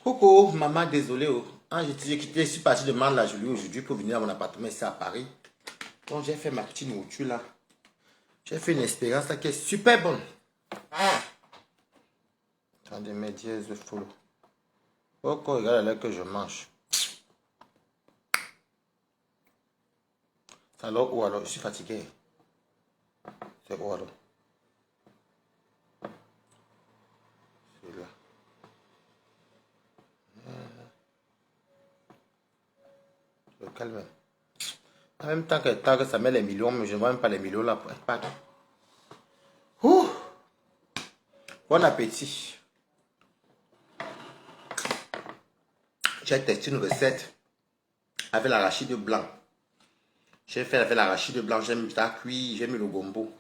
Coucou, maman, désolé. Oh. Ah, je suis parti de Mantes-la-Jolie aujourd'hui pour venir à mon appartement ici à Paris. Donc, j'ai fait ma petite nourriture là. J'ai fait une expérience là qui est super bonne. Attendez, mes dièses follow. Pourquoi regarde là que je mange? Alors, ou alors, je suis fatigué. C'est où alors? C'est là. Je calme. En même temps que ça met les millions, mais je ne vois même pas les millions là. Pardon. Ouh. Bon appétit. J'ai testé une recette avec l'arachide blanc. J'ai fait avec l'arachide blanc, j'ai mis ça cuit, j'ai mis le gombo,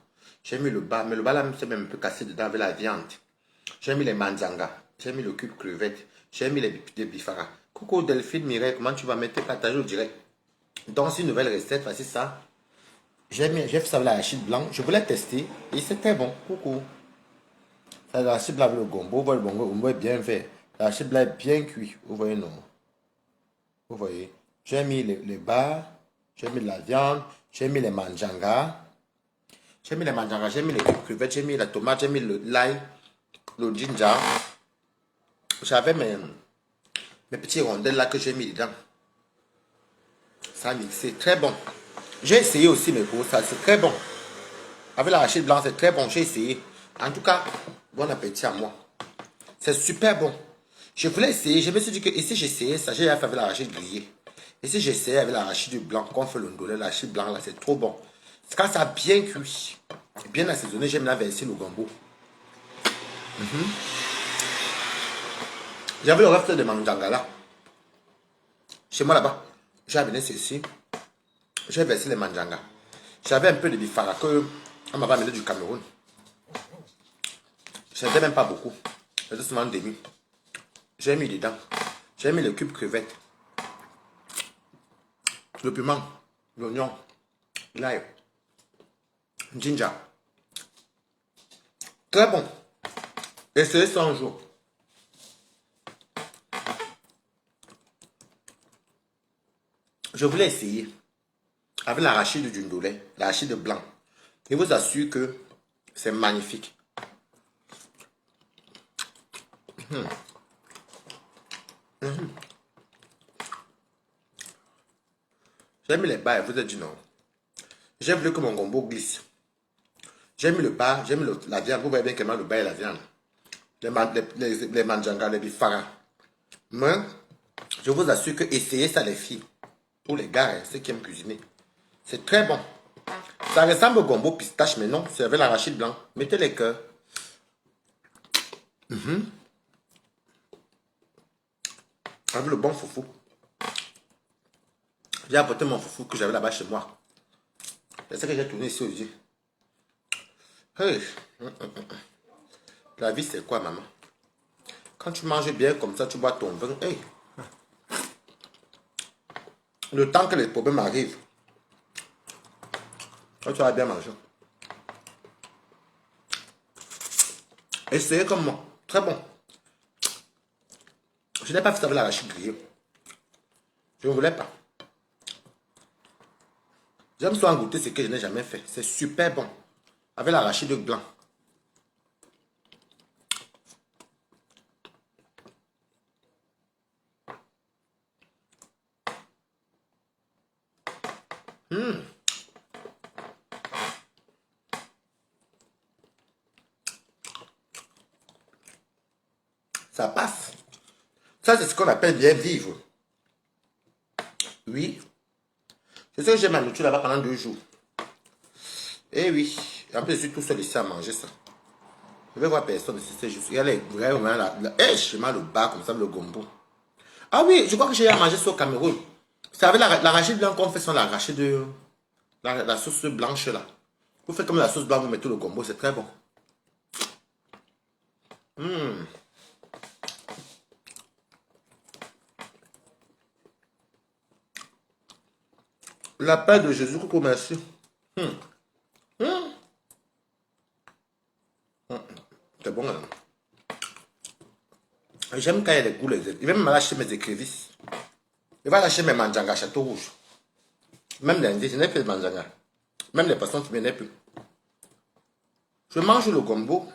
j'ai mis le bas, mais le bas là c'est même un peu cassé dedans avec la viande. J'ai mis les manzangas, j'ai mis le cube crevette, j'ai mis les bifara. Coucou Delphine Mireille, comment tu vas mettre partager au direct? Donc c'est une nouvelle recette, voici ça. J'ai fait ça avec l'arachide blanc, je voulais tester et c'était bon. Coucou. Ça l'arachide blanc avec le gombo, vous voyez le gombo est bien fait. L'arachide blanc est bien cuit, vous voyez non? Vous voyez, j'ai mis les bas, j'ai mis la viande, j'ai mis les manjangas, j'ai mis les crevettes, j'ai mis la tomate, j'ai mis l'ail, le ginger. J'avais mes petits rondelles là que j'ai mis dedans. Ça a mixé, très bon. J'ai essayé aussi mes courses, ça c'est très bon. Avec l'arachide blanc, c'est très bon, j'ai essayé. En tout cas, bon appétit à moi. C'est super bon. Je voulais essayer, je me suis dit que ici j'essayais ça, j'ai fait avec l'arachide grillé. Et si j'essayais avec l'arachide blanc, qu'on fait le ndolé, l'arachide blanc là, c'est trop bon. C'est quand ça a bien cuit, bien assaisonné, j'aime la verser le gombo. J'avais le reste de manjanga là. Chez moi là-bas, j'ai amené ceci. J'ai versé les manjanga. J'avais un peu de bifara que on m'avait amené du Cameroun. Je n'étais même pas beaucoup. C'était seulement un demi. J'ai mis dedans. J'ai mis le cube crevette, le piment, l'oignon, l'ail, ginger. Très bon. Essayez ça un jour. Je voulais essayer avec l'arachide du ndolé, l'arachide blanc. Je vous assure que c'est magnifique. J'ai mis les bas et vous êtes dit non. J'ai voulu que mon gombo glisse. J'ai mis le bas, j'ai mis la viande. Vous voyez bien comment le bas et la viande. Les manjangas, les bifara. Mais je vous assure que essayez ça les filles. Pour les gars, ceux qui aiment cuisiner. C'est très bon. Ça ressemble au gombo pistache, mais non, c'est avec l'arachide blanc. Mettez les cœurs. Avec le bon foufou. J'ai apporté mon foufou que j'avais là-bas chez moi. C'est ce que j'ai tourné ici aujourd'hui. Hey. La vie, c'est quoi, maman? Quand tu manges bien comme ça, tu bois ton vin. Hey. Le temps que les problèmes arrivent, tu vas bien manger. Essayez comme moi. Très bon. Je n'ai pas fait ça avec l'arachide grillé. Je ne voulais pas. J'aime souvent goûter ce que je n'ai jamais fait. C'est super bon. Avec l'arachide blanc. Ça passe. Ça, c'est ce qu'on appelle bien vivre. Oui. C'est ce que j'ai mangé là-bas pendant 2 jours. Eh oui. En plus, je suis tout seul ici à manger ça. Je vais voir personne ici. C'est juste. Il y a les vraiment là. Je mange le bas comme ça, le gombo. Ah oui, je crois que j'ai mangé ça au Cameroun. C'est avec l'arachide blanc qu'on fait sur l'arachide de la sauce blanche là. Vous faites comme la sauce blanche, vous mettez le gombo, c'est très bon. La paix de Jésus, coucou, merci. C'est bon, hein? J'aime quand il y a des goûts. Il va me lâcher mes écrevisses. Il va lâcher mes manjangas château rouge. Même lundi, je n'ai plus de manjangas. Même les poissons, je n'ai plus. Je mange le gombo.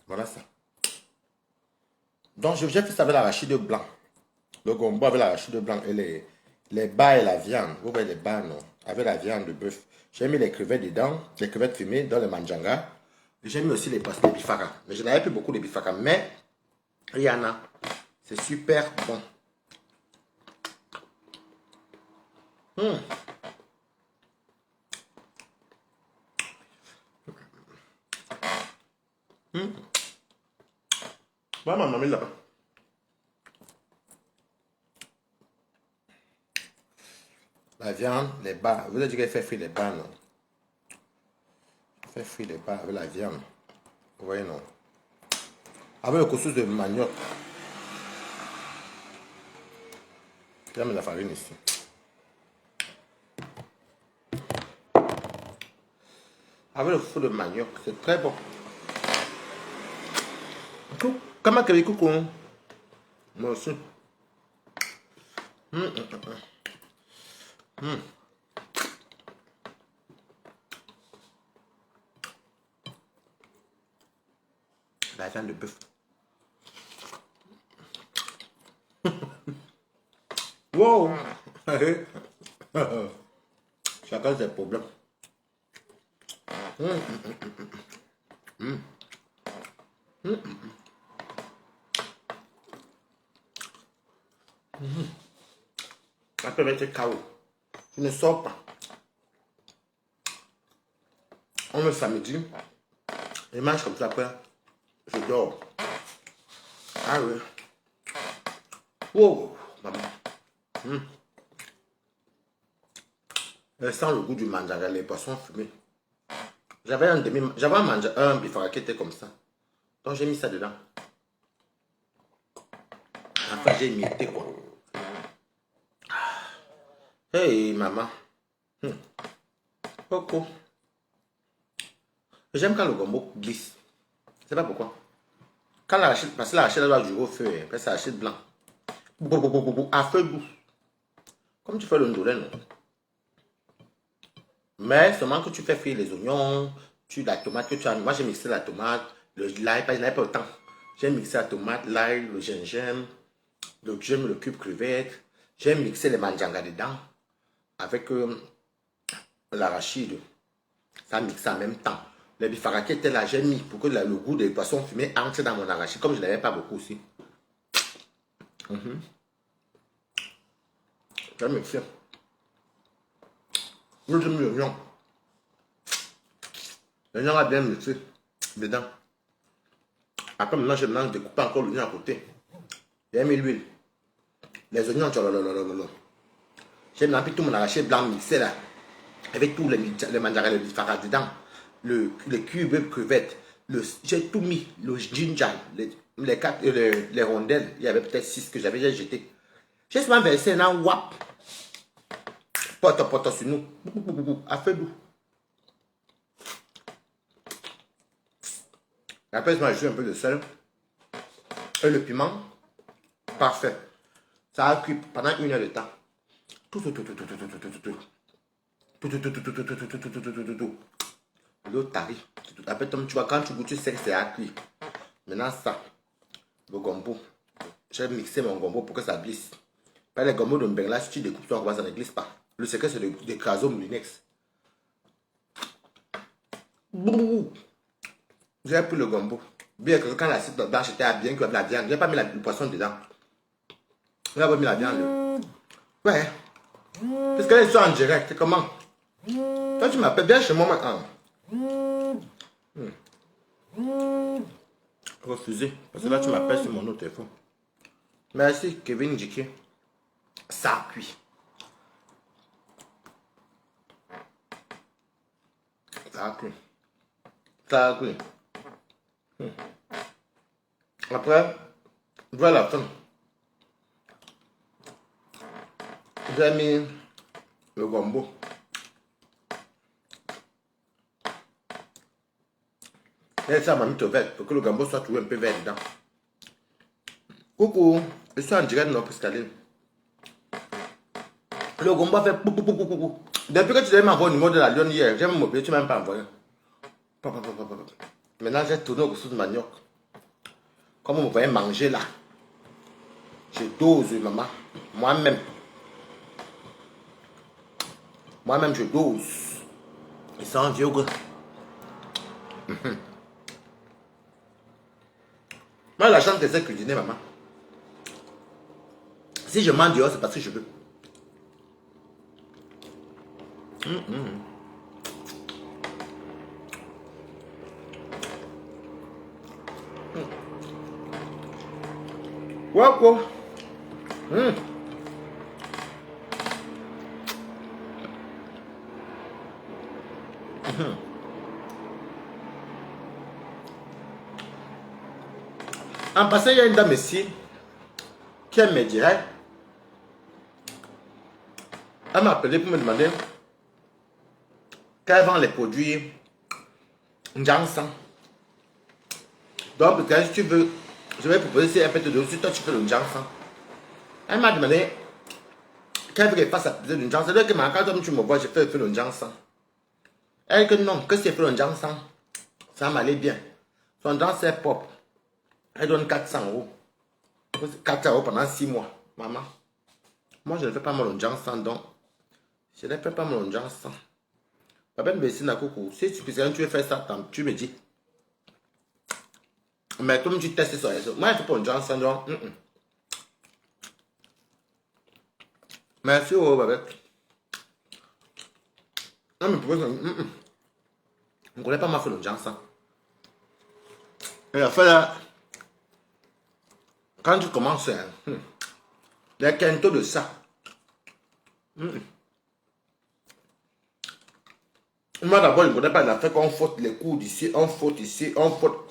Voilà ça. Donc, j'ai fait ça avec l'arachide blanc. Le gombo avec l'arachide blanc et les bas et la viande. Vous voyez les bas, non? Avec la viande de bœuf. J'ai mis les crevettes dedans, les crevettes fumées dans le manjanga. J'ai mis aussi les poissons de bifaka. Mais je n'avais plus beaucoup de bifaka. Mais il y en a. C'est super bon. Voilà ma mamie là-bas. La viande, les bas. Vous avez dit qu'elle fait frire les bas, non? Elle fait frire les bas avec la viande. Vous voyez, non? Avec le couscous de manioc. J'aime la farine ici. Avec le couscous de manioc, c'est très bon. Comment que les coucou? Moi aussi. La viande de bœuf. Wow! Chacun ses problèmes. Après mettre KO. Je ne sors pas. On me samedi. Je mange comme ça après. Je dors. Ah oui. Wow! Maman. Elle sent le goût du manjanga, les poissons fumés. J'avais un bifara qui était comme ça. Donc j'ai mis ça dedans. Enfin j'ai imité quoi. Hey maman. Coco. J'aime quand le gombo glisse. Je sais pas pourquoi. Quand l'arachide, parce que l'arachide doit jouer au feu, après c'est l'arachide blanc. À feu doux. Comme tu fais le ndolé, non? Mais seulement que tu fais frire les oignons, la tomate que tu as. Moi j'ai mixé la tomate, l'ail, je n'avais pas le temps. J'ai mixé la tomate, l'ail, le gingembre, le cube crevette. J'ai mixé les manjanga dedans avec l'arachide. Ça mixe en même temps. Les bifara qui étaient là, j'ai mis pour que le goût des poissons fumés entre dans mon arachide, comme je n'avais pas beaucoup aussi. J'ai mixé. J'ai mis l'oignon. L'oignon a bien mixé dedans. Après, maintenant, je mélange découper encore l'oignon à côté. J'ai mis l'huile. Les oignons, j'ai mis tout mon arachide blanc mixé là. Avec tous les manjagas, les bifara dedans. Les cubes crevettes. J'ai tout mis. Le ginger, les rondelles. Il y avait peut-être 6 que j'avais déjà jeté. J'ai seulement versé un wap. Porte sur nous. À feu doux. Après, je m'ajoute un peu de sel. Et le piment. Parfait. Ça a cuit pendant 1 heure de temps. L'eau tarie. Après, tu vois, quand tu goûtes, tu sais que c'est à cuire. Maintenant, ça. Le gombo. J'ai mixé mon gombo pour que ça glisse. Pas les gombos de Mbengla, si tu découpes ton gombo, ça ne glisse pas. Le secret, c'est d'écraser au moulinex. J'ai pris le gombo. Bien que quand l'assiette blanche était bien cuite avec la viande, j'ai pas mis le poisson dedans. J'ai pas mis la viande. Ouais. Parce qu'elles sont en direct, c'est comment? Toi, tu m'appelles bien chez moi maintenant. Refusé. Parce que là, tu m'appelles sur mon autre téléphone. Merci, Kevin Djiki. Ça cuit. Ça cuit. Ça cuit. Après, voilà la fin. J'ai mis le gombo. Et ça m'a mis au vert pour que le gombo soit toujours un peu vert dedans. Coucou, je suis en direct de notre escalier. Le gomba fait pou pou pou pou pou pou. Depuis que tu devais m'envoyer au numéro de la lionne hier, j'ai même oublié, tu m'as même pas envoyé. Maintenant, j'ai tourné au ressources de manioc. Comme vous me voyez manger là. Je dose, maman. Moi-même. Moi-même, je dose. Et ça en vieux gars. Moi, la chance de cette cuisiner, maman. Si je mange dehors, c'est parce que je veux. Quoi, quoi? En passant, il y a une dame ici qui me dirait, elle m'a appelé pour me demander qu'elle vend les produits Njangsan. Donc, si tu veux, je vais proposer si elle peut te donner, si toi tu fais le Njangsan. Elle m'a demandé qu'elle veut qu'elle fasse la publicité du Njangsan. C'est-à-dire que ma carte, comme tu me vois, j'ai fait le Njangsan. Elle dit que non, que si elle fait le Njangsan, ça m'allait bien. Son Njangsan est propre. Elle donne 400 euros. 400 euros pendant 6 mois. Maman, moi je ne fais pas mon Njangsan, donc je ne fais pas mon Njangsan. Papa me dit, coucou, si tu veux faire ça, tu me dis. Mais comme tu testes sur les autres, moi je ne fais pas mon Njangsan, donc. Merci, oh, Babette. Non, mais pourquoi on ne connaît pas ma fait le Njangsan. Et la fait là. Quand tu commences, les quintaux de ça. Moi d'abord, je ne connais pas la fait qu'on faute les coudes ici, on faute ici, on faute.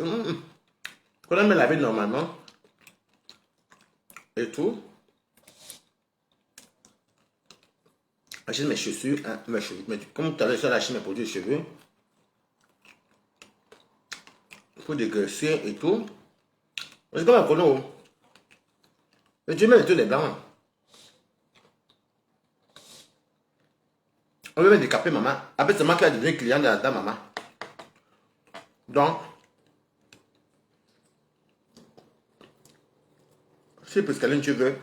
Quand on me laver normalement, et tout. Achète mes chaussures, hein, mes cheveux. Mais comme tout à l'heure, je suis allé acheter mes produits de cheveux. Pour dégraisser et tout. C'est comme un cono. Mais tu mets tous les blancs. On veut me décaper, maman. Après, c'est moi qui a devenu client de la dame, maman. Donc, si Pascaline, tu veux,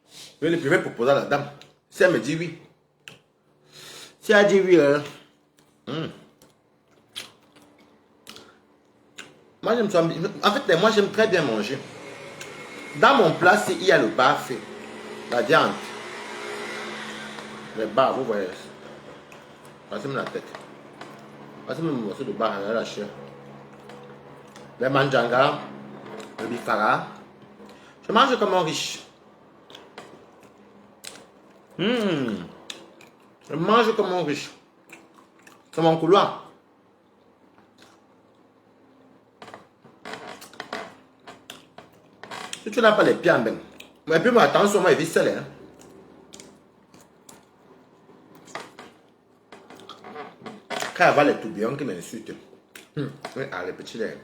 je vais le priver proposer à la dame. Si elle me dit oui. Si elle dit oui, moi, j'aime ça. En fait, moi, j'aime très bien manger. Dans mon plat, il y a le baf, la viande. Les bas, vous voyez. Passez-moi la tête. Passez-moi le morceau de bar, la chair. Les manjanga, le bifara. Je mange comme un riche. Je mange comme un riche. C'est mon couloir. Si tu n'as pas les pieds en bain. Mais puis, attention, moi, il vit seul. Hein. Quand elle voit les tourbillons qui m'insultent. Ah, les petits lèvres.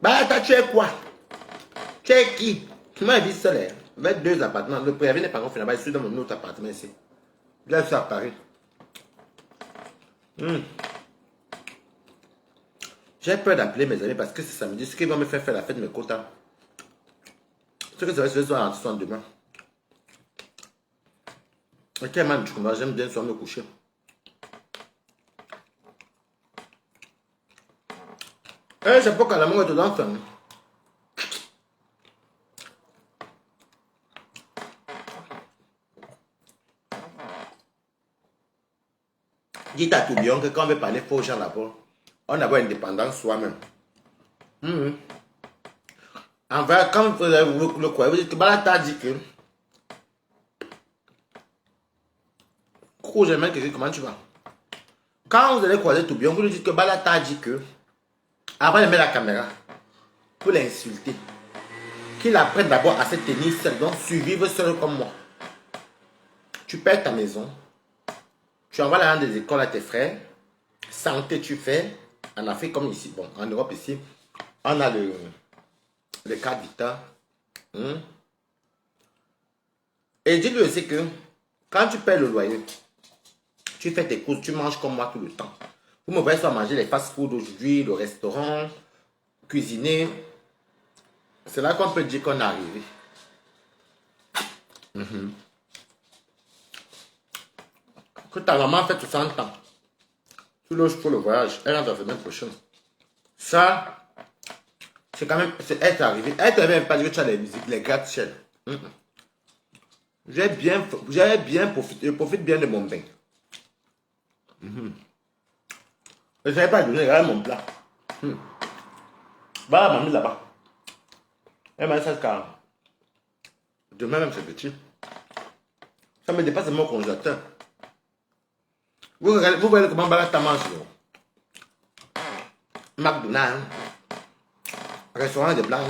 Bah, tu es quoi? Tu es qui? Moi, il vit seul. Hein. Avec 2 appartements. Le préavis n'est pas encore fini. Je suis dans mon autre appartement ici. Là, je suis à Paris. J'ai peur d'appeler mes amis parce que c'est samedi. Ce qui va me faire la fête de mes quotas. Ce que ça va se faire en soir demain. Ok, man, j'aime bien soir me coucher. Eh, c'est pas qu'à la mort de l'enfant. Dites à tout bien que quand on veut parler aux gens là-bas, on a une indépendance soi-même. En vrai, quand vous le croyez, vous dites que Balata dit que. Coucou, j'aime bien, comment tu vas? Quand vous allez croiser tout bien, vous lui dites que Balata dit que. Après, il met la caméra pour l'insulter. Qu'il apprenne d'abord à se tenir seul, donc survivre seul comme moi. Tu perds ta maison. Tu envoies l'argent des écoles à tes frères. Santé, tu fais. En Afrique comme ici. Bon, en Europe ici, on a le les cartes vitales. Et dis-lui aussi que quand tu paies le loyer, tu fais tes courses, tu manges comme moi tout le temps. Vous me voyez soit manger les fast-food aujourd'hui, le restaurant, cuisiner. C'est là qu'on peut dire qu'on est arrivé. Que ta maman fait 60 ans. Tu loges pour le voyage, elle rentre la semaine prochaine. Ça, c'est quand même, elle est arrivée. Elle ne t'avait même pas dit que tu as les musiques, les gratte-ciel. J'ai bien profité, je profite bien de mon bain. Je ne savais pas donner, regarde mon plat. Bah, la mamie là-bas. Elle m'a dit ça car demain même c'est petit. Ça me dépasse mon congélateur. Vous voyez comment Balata mange. McDonald's, restaurant des blancs,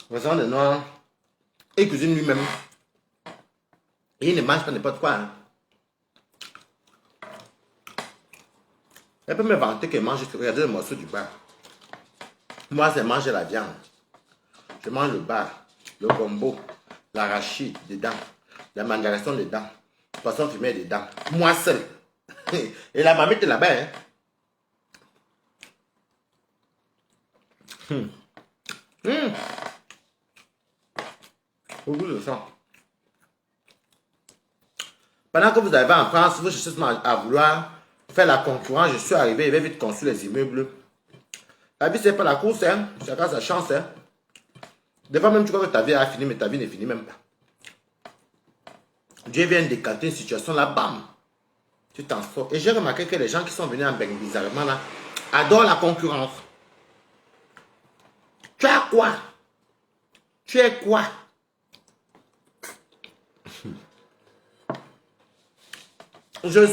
restaurant des noirs. Il cuisine lui-même. Et il ne mange pas n'importe quoi. Elle peut me vanter qu'elle mange, regardez le morceau du bar. Moi, c'est manger la viande. Je mange le bar, le gombo, l'arachide dedans, la mandaration dedans, le poisson fumé dedans. Moi seul. Et la mamie est là-bas. Au goût de ça. Pendant que vous arrivez en France, vous cherchez à vouloir faire la concurrence, je suis arrivé, il va vite construire les immeubles. La vie, c'est pas la course, hein. Chacun sa chance. Hein. Des fois, même tu crois que ta vie a fini, mais ta vie ne finit même pas. Dieu vient décanter une situation là, bam. Tu t'en sors. Et j'ai remarqué que les gens qui sont venus en Belgique bizarrement là, adorent la concurrence. Tu as quoi? Tu es quoi? Je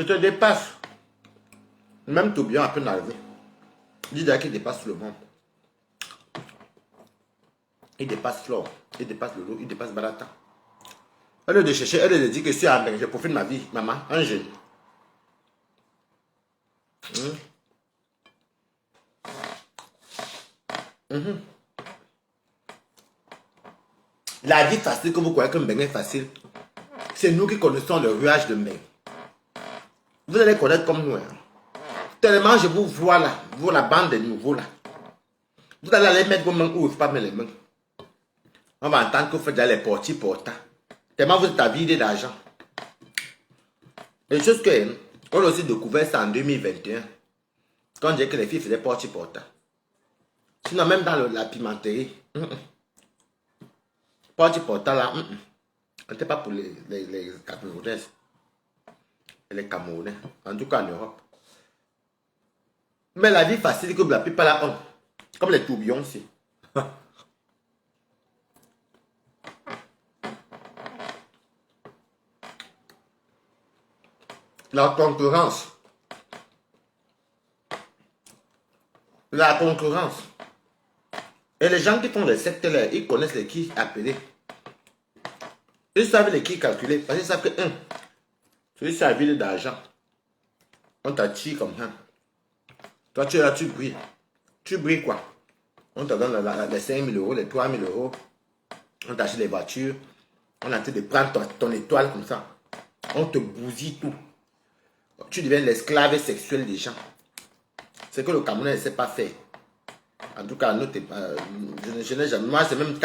te dépasse. Même Toubion a peu d'arriver. Dis-lui qu'il dépasse le monde. Il dépasse Flore, il dépasse Lolo, il dépasse Balata. Elle est de chercher, elle est de dire que je suis en Belgique, je profite de ma vie, maman, un jeune. La vie facile que vous croyez que Mbeng est facile, c'est nous qui connaissons le ruage de Mbeng. Vous allez connaître comme nous. Hein. Tellement je vous vois là, vous la bande des nouveaux là. Vous allez aller mettre vos mains où il ne faut pas mettre les mains. On va entendre que vous faites déjà les portants. Tellement vous êtes avidé d'argent. Les choses que on a aussi découvert ça en 2021. Quand on disait que les filles faisaient portants. Sinon même dans la pimenterie. Portants là. On n'était pas pour les Camerounais. Les Camerounais. En tout cas en Europe. Mais la vie facile que la plupart là ont. Comme les tourbillons aussi. La concurrence. La concurrence. Et les gens qui font les sectes là, ils connaissent les qui appeler. Ils savent les qui calculer. Parce qu'ils savent que celui qui a ville d'argent. On t'a tiré comme ça. Toi tu es là, tu brilles. Tu brilles quoi? On te donne les 5 000 euros, les 3 000 euros. On t'achète les voitures. On a de prendre ton étoile comme ça. On te bousille tout. Tu deviens l'esclave sexuel des gens. C'est que le Cameroun ne sait pas faire. En tout cas, je n'ai jamais. Moi, c'est même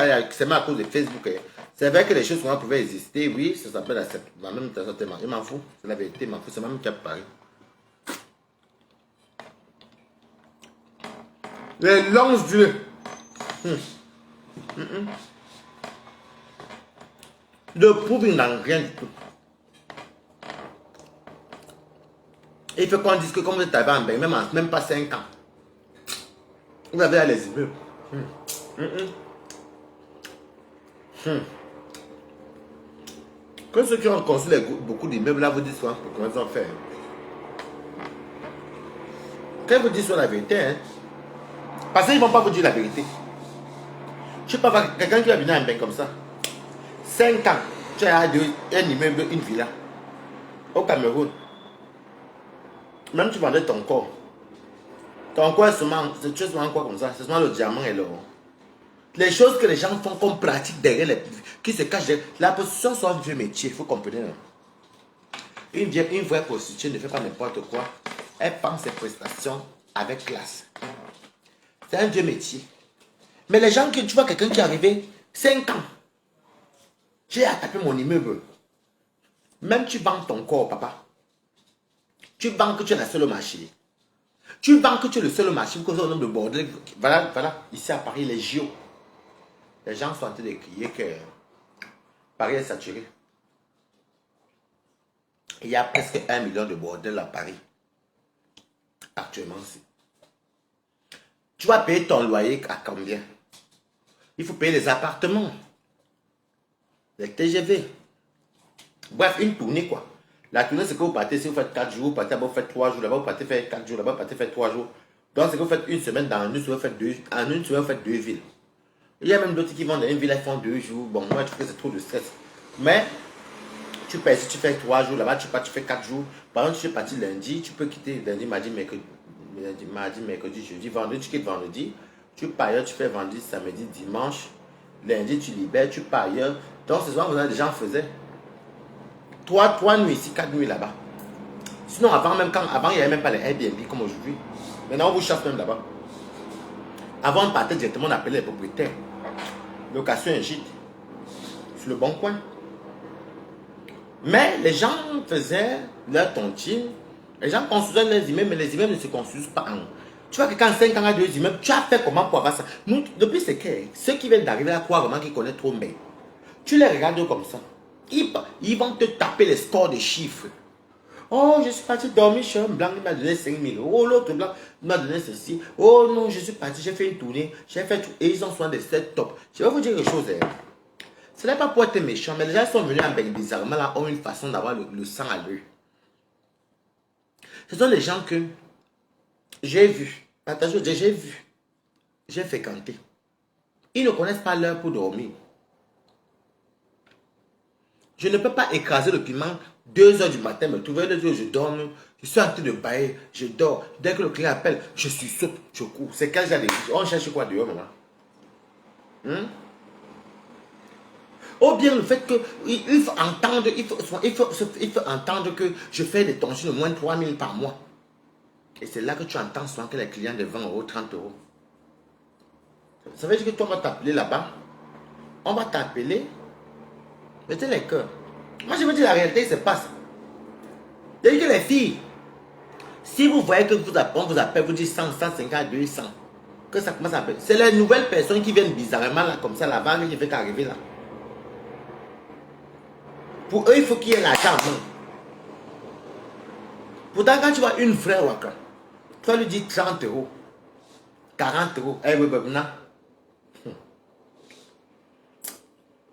à cause de Facebook. C'est vrai que les choses qu'on pouvaient exister, oui, ça s'appelle la même traitement. Il m'en fout. C'est la vérité, il m'en fout. C'est même qui a Paris. Les longs yeux. De prouve dans rien du tout. Il faut qu'on dise que comme vous êtes arrivé en Belgique, même pas 5 ans, vous avez les immeubles. Que ceux qui ont construit beaucoup d'immeubles là vous disent souvent comment ils ont fait. Quand ils vous disent sur la vérité, hein, parce qu'ils ne vont pas vous dire la vérité. Je ne sais pas, quelqu'un qui va venir en Belgique comme ça, 5 ans, tu as un immeuble, une villa, au Cameroun. Même tu vendais ton corps. Ton corps est seulement quoi comme ça? C'est seulement le diamant et l'or. Les choses que les gens font comme pratique derrière les... qui se cachent derrière... La prostitution, c'est un vieux métier, il faut comprendre. Une vraie prostituée ne fait pas n'importe quoi. Elle prend ses prestations avec classe. C'est un vieux métier. Mais les gens, tu vois quelqu'un qui est arrivé 5 ans. J'ai attaqué mon immeuble. Même tu vends ton corps, papa. Tu vends que tu es la seule au marché. Tu vends que tu es le seul au marché. Vous connaissez le nombre de bordel. Voilà, voilà. Ici à Paris, les JO. Les gens sont en train de crier que Paris est saturé. Il y a presque 1 million de bordels à Paris. Actuellement, aussi. Tu vas payer ton loyer à combien? Il faut payer les appartements. Les TGV. Bref, une tournée quoi. La tournée, c'est que vous partez, si vous faites 4 jours, vous partez là-bas, vous faites 3 jours, là-bas, vous partez faire 4 jours, là-bas, vous partez faire 3 jours. Donc, c'est que vous faites une semaine, dans une semaine, vous faites deux, en une semaine, vous faites 2 villes. Il y a même d'autres qui vont dans une ville, ils font 2 jours. Bon, moi, je trouve que c'est trop de stress. Mais, tu payes, si tu fais 3 jours, là-bas, tu pars, tu fais 4 jours. Par exemple, tu es parti lundi, tu peux quitter lundi, mardi, mercredi, jeudi, vendredi, tu quittes vendredi. Tu pars ailleurs, tu fais vendredi, samedi, dimanche. Lundi, tu libères, tu pars ailleurs. Donc, c'est souvent que les gens faisaient 3 nuits ici, 4 nuits là-bas. Sinon, avant, il n'y avait même pas les Airbnb comme aujourd'hui. Maintenant, on vous chasse même là-bas. Avant, on partait directement, on appelait les propriétaires. Location un gîte. Sur le bon coin. Mais les gens faisaient leur tontine. Les gens construisaient leurs immeubles, mais les immeubles ne se construisent pas en. Tu vois que quand 5 ans à 2 immeubles, tu as fait comment pour avoir ça? Nous, depuis c'est que ceux qui viennent d'arriver à croire vraiment qu'ils connaissent trop bien. Tu les regardes comme ça. Ils vont te taper les scores de chiffres. Oh, je suis parti dormir chez un blanc, il m'a donné 5 000 euros. Oh, l'autre blanc, il m'a donné ceci. Oh non, je suis parti, j'ai fait une tournée, j'ai fait tout. Et ils ont soin de cette top. Je vais vous dire quelque chose. Ce n'est pas pour être méchant, mais les gens sont venus avec bizarrement là, ont une façon d'avoir le sang à l'œil. Ce sont les gens que j'ai vus. Attention, j'ai vu. J'ai fréquenté. Ils ne connaissent pas l'heure pour dormir. Je ne peux pas écraser le piment 2 heures du matin, me trouver 2 heures, je dors, je suis en train de bailler, je dors. Dès que le client appelle, je suis saute, je cours. C'est quel genre de vie? On cherche quoi dehors, maman? Ou bien le fait qu'il faut entendre, il faut entendre que je fais des tensions de moins de 3 000 par mois. Et c'est là que tu entends souvent que les clients de 20 euros, 30 euros. Ça veut dire que toi, on va t'appeler là-bas. On va t'appeler. Mettez les cœurs. Moi, je vous dis la réalité, c'est pas ça. C'est que les filles, si vous voyez que on vous appelle, vous dites 100, 150, 200, que ça commence à appeler. C'est les nouvelles personnes qui viennent bizarrement là, comme ça, la vague qui fait qu'arriver là. Pour eux, il faut qu'il y ait l'argent. Pourtant, quand tu vois une frère Waka, tu vas lui dire 30 euros, 40 euros. Eh oui, non.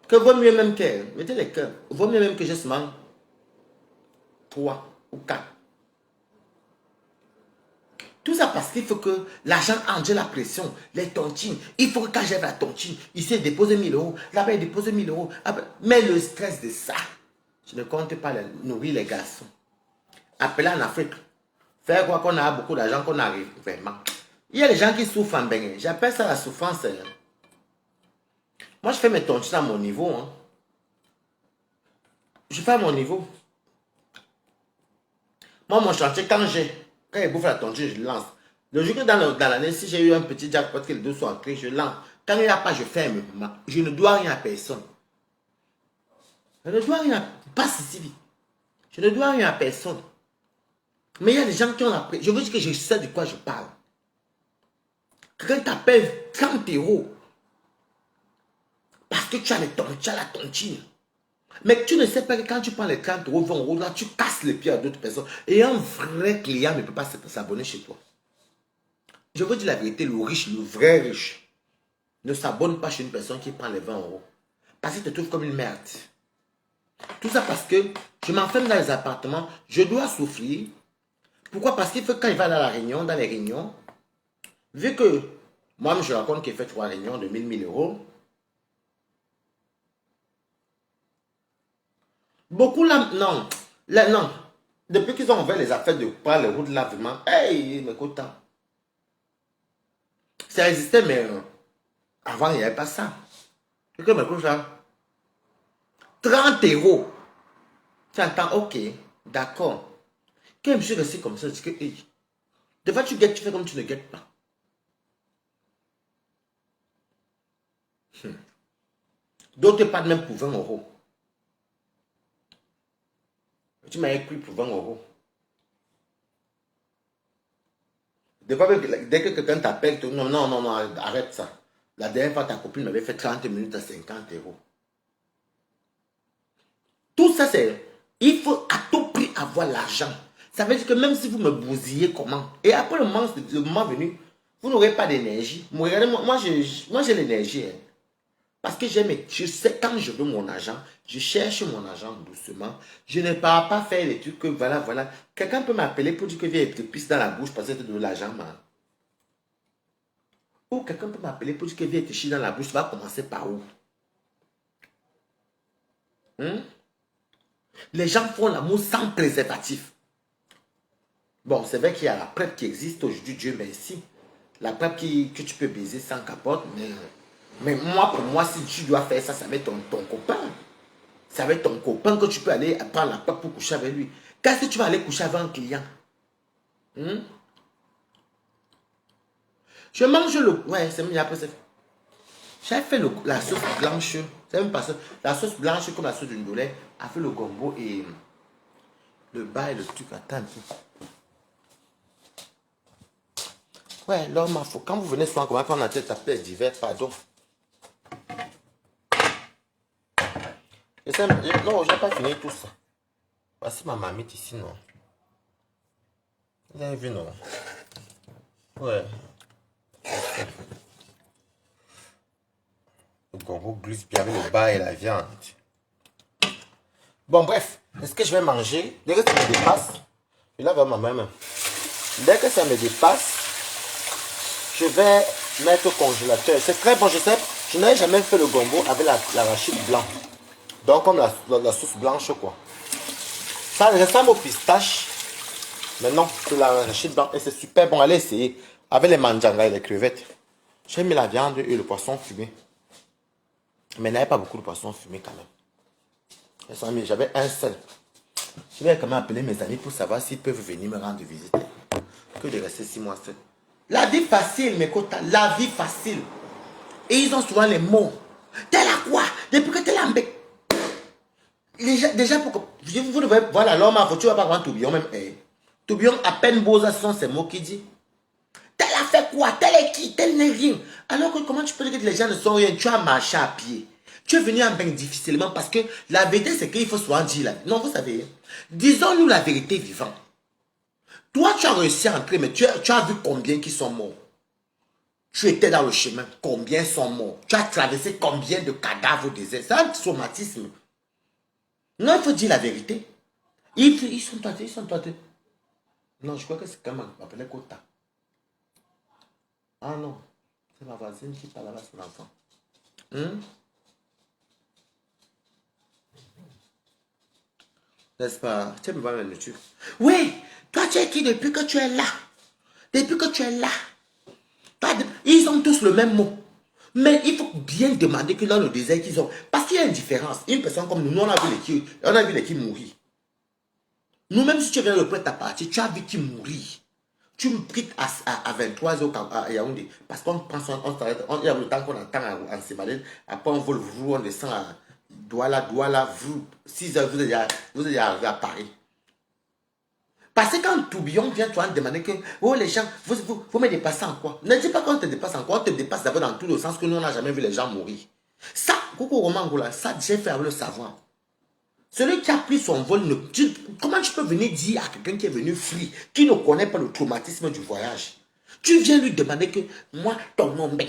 Que vaut mieux même que, mettez les cœurs, vaut mieux même que je seulement 3 ou 4. Tout ça parce qu'il faut que l'argent entre la pression, les tontines. Il faut que quand j'ai la tontine, ici il dépose 1000 euros, là-bas il dépose 1000 euros. Mais le stress de ça, je ne compte pas nourrir les garçons. Appeler en Afrique, faire quoi qu'on a beaucoup d'argent, qu'on arrive vraiment. Il y a des gens qui souffrent en bain. J'appelle ça la souffrance. Moi je fais mes tontines à mon niveau. Hein. Je fais à mon niveau. Moi mon chantier, quand il bouffe la tontine, je lance. Le jour que dans l'année, si j'ai eu un petit jackpot que les deux sont entrés, je lance. Quand il n'y a pas, je ferme. Je ne dois rien à personne. Je ne dois rien. Passe ici. Je ne dois rien à personne. Mais il y a des gens qui ont appris. Je veux dire que je sais de quoi je parle. Quelqu'un t'appelle 30 euros. Parce que tu as la tontine. Mais tu ne sais pas que quand tu prends les 30 euros, 20 euros, là, tu casses les pieds à d'autres personnes. Et un vrai client ne peut pas s'abonner chez toi. Je veux dire la vérité, le riche, le vrai riche, ne s'abonne pas chez une personne qui prend les 20 euros. Parce qu'il te trouve comme une merde. Tout ça parce que je m'enferme dans les appartements, je dois souffrir. Pourquoi? Parce qu'il faut quand il va dans les réunions, vu que moi je raconte qu'il fait 3 réunions de 1000 euros, beaucoup là, non, là, non. Depuis qu'ils ont ouvert les affaires de par les routes là, vraiment, hey, mais écoute, Ça existait, mais avant, il n'y avait pas ça. Quelqu'un me couche là. 30 euros. Tu entends, ok, d'accord. Quand je me suis resté comme ça, je dis que, hey, des fois tu guettes, tu fais comme tu ne guettes pas. D'autres pas même pour 20 euros. Tu m'as écrit pour 20 euros. Des fois, dès que quelqu'un t'appelle, non, non, non, non, arrête ça. La dernière fois, ta copine m'avait fait 30 minutes à 50 euros. Tout ça, c'est... Il faut à tout prix avoir l'argent. Ça veut dire que même si vous me bousillez comment, et après le moment venu, vous n'aurez pas d'énergie. Regardez, moi j'ai l'énergie. Hein. Parce que je sais quand je veux mon argent, je cherche mon argent doucement. Je ne pars pas faire les trucs que voilà, voilà. Quelqu'un peut m'appeler pour dire que viens te pisse dans la bouche parce que tu as de l'argent, man. Ou quelqu'un peut m'appeler pour dire que viens te chier dans la bouche, tu vas commencer par où? Les gens font l'amour sans préservatif. Bon, c'est vrai qu'il y a la PrEP qui existe aujourd'hui, Dieu merci. La PrEP que tu peux baiser sans capote, mais moi, pour moi, si tu dois faire ça, ça va être ton copain. Ça va être ton copain que tu peux aller prendre la PrEP pour coucher avec lui. Qu'est-ce que tu vas aller coucher avec un client? Je mange le... Ouais, c'est mieux après ça. J'ai fait la sauce blanche. C'est même pas ça. La sauce blanche comme la sauce d'une dolée a fait le gombo et le bas et le truc. Attends un peu. Ouais, l'homme a faut. Quand vous venez souvent, comment on a tête appelée divers, pardon. Non, je n'ai pas fini tout ça. Voici ma mamite ici, non. Vous avez vu, non? Ouais. Le gombo glisse bien avec le bas et la viande. Bon, bref. Est-ce que je vais manger? Dès que ça me dépasse, je lave ma main. Dès que ça me dépasse, je vais mettre au congélateur. C'est très bon, je sais. Je n'avais jamais fait le gombo avec l'arachide blanc. Donc, comme la sauce blanche, quoi. Ça ressemble au pistache. Mais non, c'est l'arachide blanc. Et c'est super bon. Allez essayer. Avec les manjangas et les crevettes. J'ai mis la viande et le poisson fumé. Mais il n'y avait pas beaucoup de poisson fumé quand même. J'avais un seul. Je vais quand même appeler mes amis pour savoir s'ils peuvent venir me rendre visite. Que de rester 6 mois seul. La vie facile, mes quotas. La vie facile. Et ils ont souvent les mots. T'es là quoi? Depuis que t'es là, déjà pour que vous devez voilà l'homme à tu vas pas voir Tourbillon même. Tourbillon à peine beau ça sont ces mots qui dit. Tel a fait quoi? Tel est qui? Tel n'est rien. Alors que comment tu peux dire que les gens ne sont rien? Tu as marché à pied. Tu es venu en bain difficilement parce que la vérité c'est qu'il faut souvent dire la vérité. Non, vous savez, disons-nous la vérité vivante. Toi, tu as réussi à entrer, mais tu as vu combien qui sont morts. Tu étais dans le chemin, combien sont morts. Tu as traversé combien de cadavres au désert. C'est un traumatisme. Non, il faut dire la vérité. Ils sont tentés, ils sont tentés. Non, je crois que c'est quand même appelé Kota. Ah non, c'est ma voisine qui parle avec son enfant. N'est-ce pas? Tu peux pas me le tuer. Oui, toi tu es qui depuis que tu es là? Depuis que tu es là. Ils ont tous le même mot. Mais il faut bien demander que dans le désert qu'ils ont. Parce qu'il y a une différence. Une personne comme nous, on a vu les qui mourir. Nous, même si tu viens le prêtre à partir, tu as vu qui mourir. Tu me quittes à 23h à Yaoundé. Parce qu'on prend on s'arrête. Il y a le temps qu'on attend en Sémalène. Après, on vole, on descend à Douala, 6h, vous êtes arrivé à Paris. Parce que quand Tourbillon vient, tu vas demander que oh, les gens, vous me dépassez en quoi? Ne dis pas qu'on te dépasse en quoi, on te dépasse d'abord dans tout le sens que nous, on n'a jamais vu les gens mourir. Ça, Coucou Roman Goula, ça, j'ai fait le savoir. Celui qui a pris son vol, comment tu peux venir dire à quelqu'un qui est venu free, qui ne connaît pas le traumatisme du voyage? Tu viens lui demander que moi, mon bain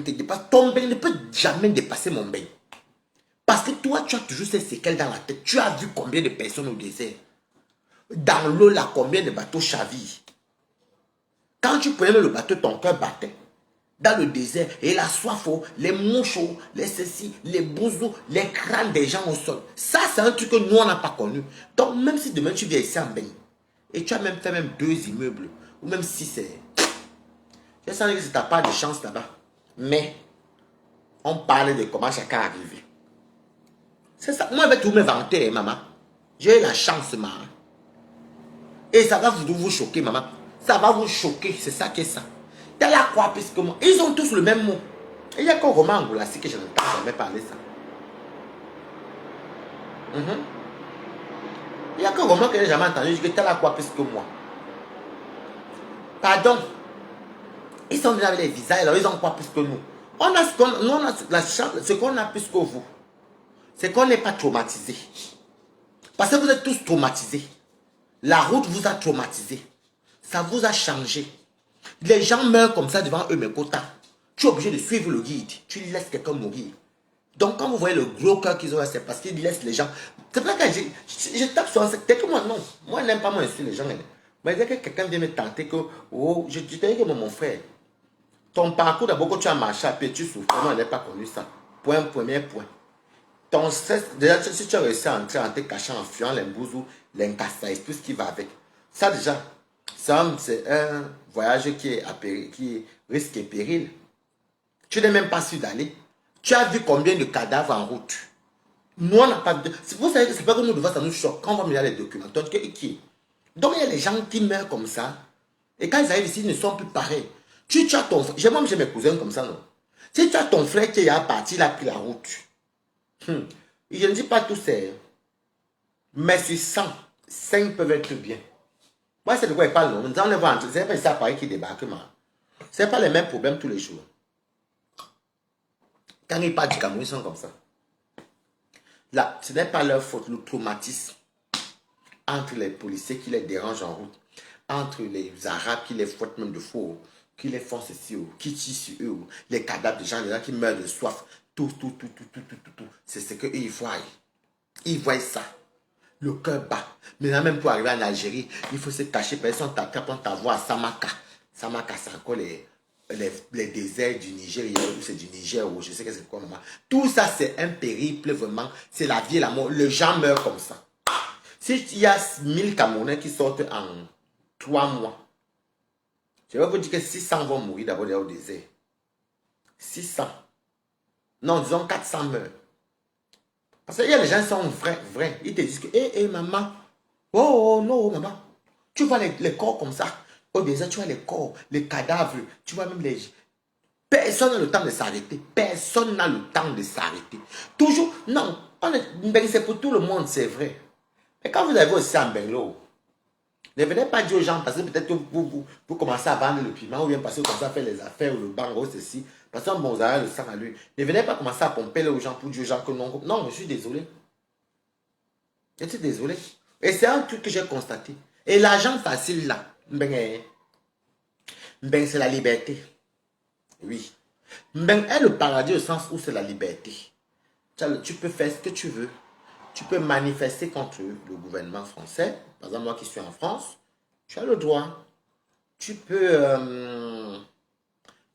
te dépasse. Ton bain ne peut jamais dépasser mon bain. Parce que toi, tu as toujours ces séquelles dans la tête. Tu as vu combien de personnes au désert? Dans l'eau, là, combien de bateaux chavirent? Quand tu prenais le bateau, ton cœur battait. Dans le désert, et la soif, les mouches, les ceci, les bousous, les crânes des gens au sol. Ça, c'est un truc que nous, on n'a pas connu. Donc, même si demain, tu viens ici en bain, et tu as même fait même 2 immeubles, ou même 6, Je sens que c'est ta part de chance là-bas. Mais, on parle de comment chacun est arrivé. C'est ça. Moi, je vais tout me vanter, maman. J'ai eu la chance, maman. Et ça va vous choquer, maman. Ça va vous choquer. C'est ça qui est ça. T'as la quoi, puisque moi. Ils ont tous le même mot. Et il n'y a qu'un roman angolaise que je n'entends jamais parler ça. Il n'y a qu'un roman que je n'ai jamais entendu. Je dis que t'as la quoi, puisque moi. Pardon. Ils sont déjà avec les visas, alors ils ont quoi plus que nous. On a ce qu'on a plus que vous. C'est qu'on n'est pas traumatisé. Parce que vous êtes tous traumatisés. La route vous a traumatisé. Ça vous a changé. Les gens meurent comme ça devant eux, mes quotas. Tu es obligé de suivre le guide. Tu laisses quelqu'un mourir. Donc quand vous voyez le gros cœur qu'ils ont, c'est parce qu'ils laissent les gens. C'est pour ça que je tape sur un secteur que moi, non. Moi, je n'aime pas moi insulter les gens. Mais dès que quelqu'un vient me tenter que, oh, je te dis que mon frère, ton parcours d'abord que tu as marché à pied, tu souffres. Moi, je n'ai pas connu ça. Premier point. Ton stress, déjà, si tu as réussi à entrer en te cachant, en fuyant les bousous, les cassailles, tout ce qui va avec. Ça, déjà, c'est un voyage qui est qui risque et péril. Tu n'es même pas sûr d'aller. Tu as vu combien de cadavres en route. Nous, on n'a pas de... Vous savez que c'est pas que nous devons, ça nous choque. Quand on va regarder les documents, donc, donc il y a des gens qui meurent comme ça. Et quand ils arrivent ici, ils ne sont plus pareils. Tu as ton frère, moi j'ai mes cousins comme ça, non. Si tu as ton frère qui est parti, il a pris la route. Je ne dis pas tous c'est. Mais sur 100, 5 peuvent être bien. Moi, c'est de quoi il parle, non. Nous allons voir, c'est pas ça Paris qui débarque, ce n'est pas les mêmes problèmes tous les jours. Quand ils partent du Cameroun, ils sont comme ça. Là, ce n'est pas leur faute, le traumatisme entre les policiers qui les dérangent en route, entre les Arabes qui les fouettent même de faux, qui les font ceci, qui tirent sur eux, les cadavres de gens qui meurent de soif, tout. C'est ce qu'ils voient. Ils voient ça. Le cœur bat. Mais là, même pour arriver en Algérie, il faut se cacher. Parce qu'ils sont tapés ta voix à Samaka. Samaka, c'est encore les déserts du Niger, ou c'est du Niger, ou je sais que c'est quoi, maman. Tout ça, c'est un périple, vraiment. C'est la vie et la mort. Les gens meurent comme ça. S'il y a 1000 Camerounais qui sortent en 3 mois, je vais vous dire que 600 vont mourir d'abord au désert. 600. Non, disons 400 meurent. Parce qu'il y a des gens qui sont vrais. Ils te disent que, maman, oh non, maman. Tu vois les corps comme ça. Au désert, tu vois les corps, les cadavres, tu vois même les... Personne n'a le temps de s'arrêter. Personne n'a le temps de s'arrêter. Toujours, non, c'est pour tout le monde, c'est vrai. Mais quand vous avez aussi en Benlo, ne venez pas dire aux gens, parce que peut-être que vous commencez à vendre le piment, ou bien parce que vous commencez à faire les affaires, ou le bango, ceci, parce que bon, vous avez le sang à lui. Ne venez pas commencer à pomper aux gens pour dire aux gens que non. Non, je suis désolé. Je suis désolé. Et c'est un truc que j'ai constaté. Et l'argent facile là, c'est la liberté. Oui. Est le paradis au sens où c'est la liberté. Tu peux faire ce que tu veux. Tu peux manifester contre le gouvernement français. Par exemple, moi qui suis en France, tu as le droit. Tu peux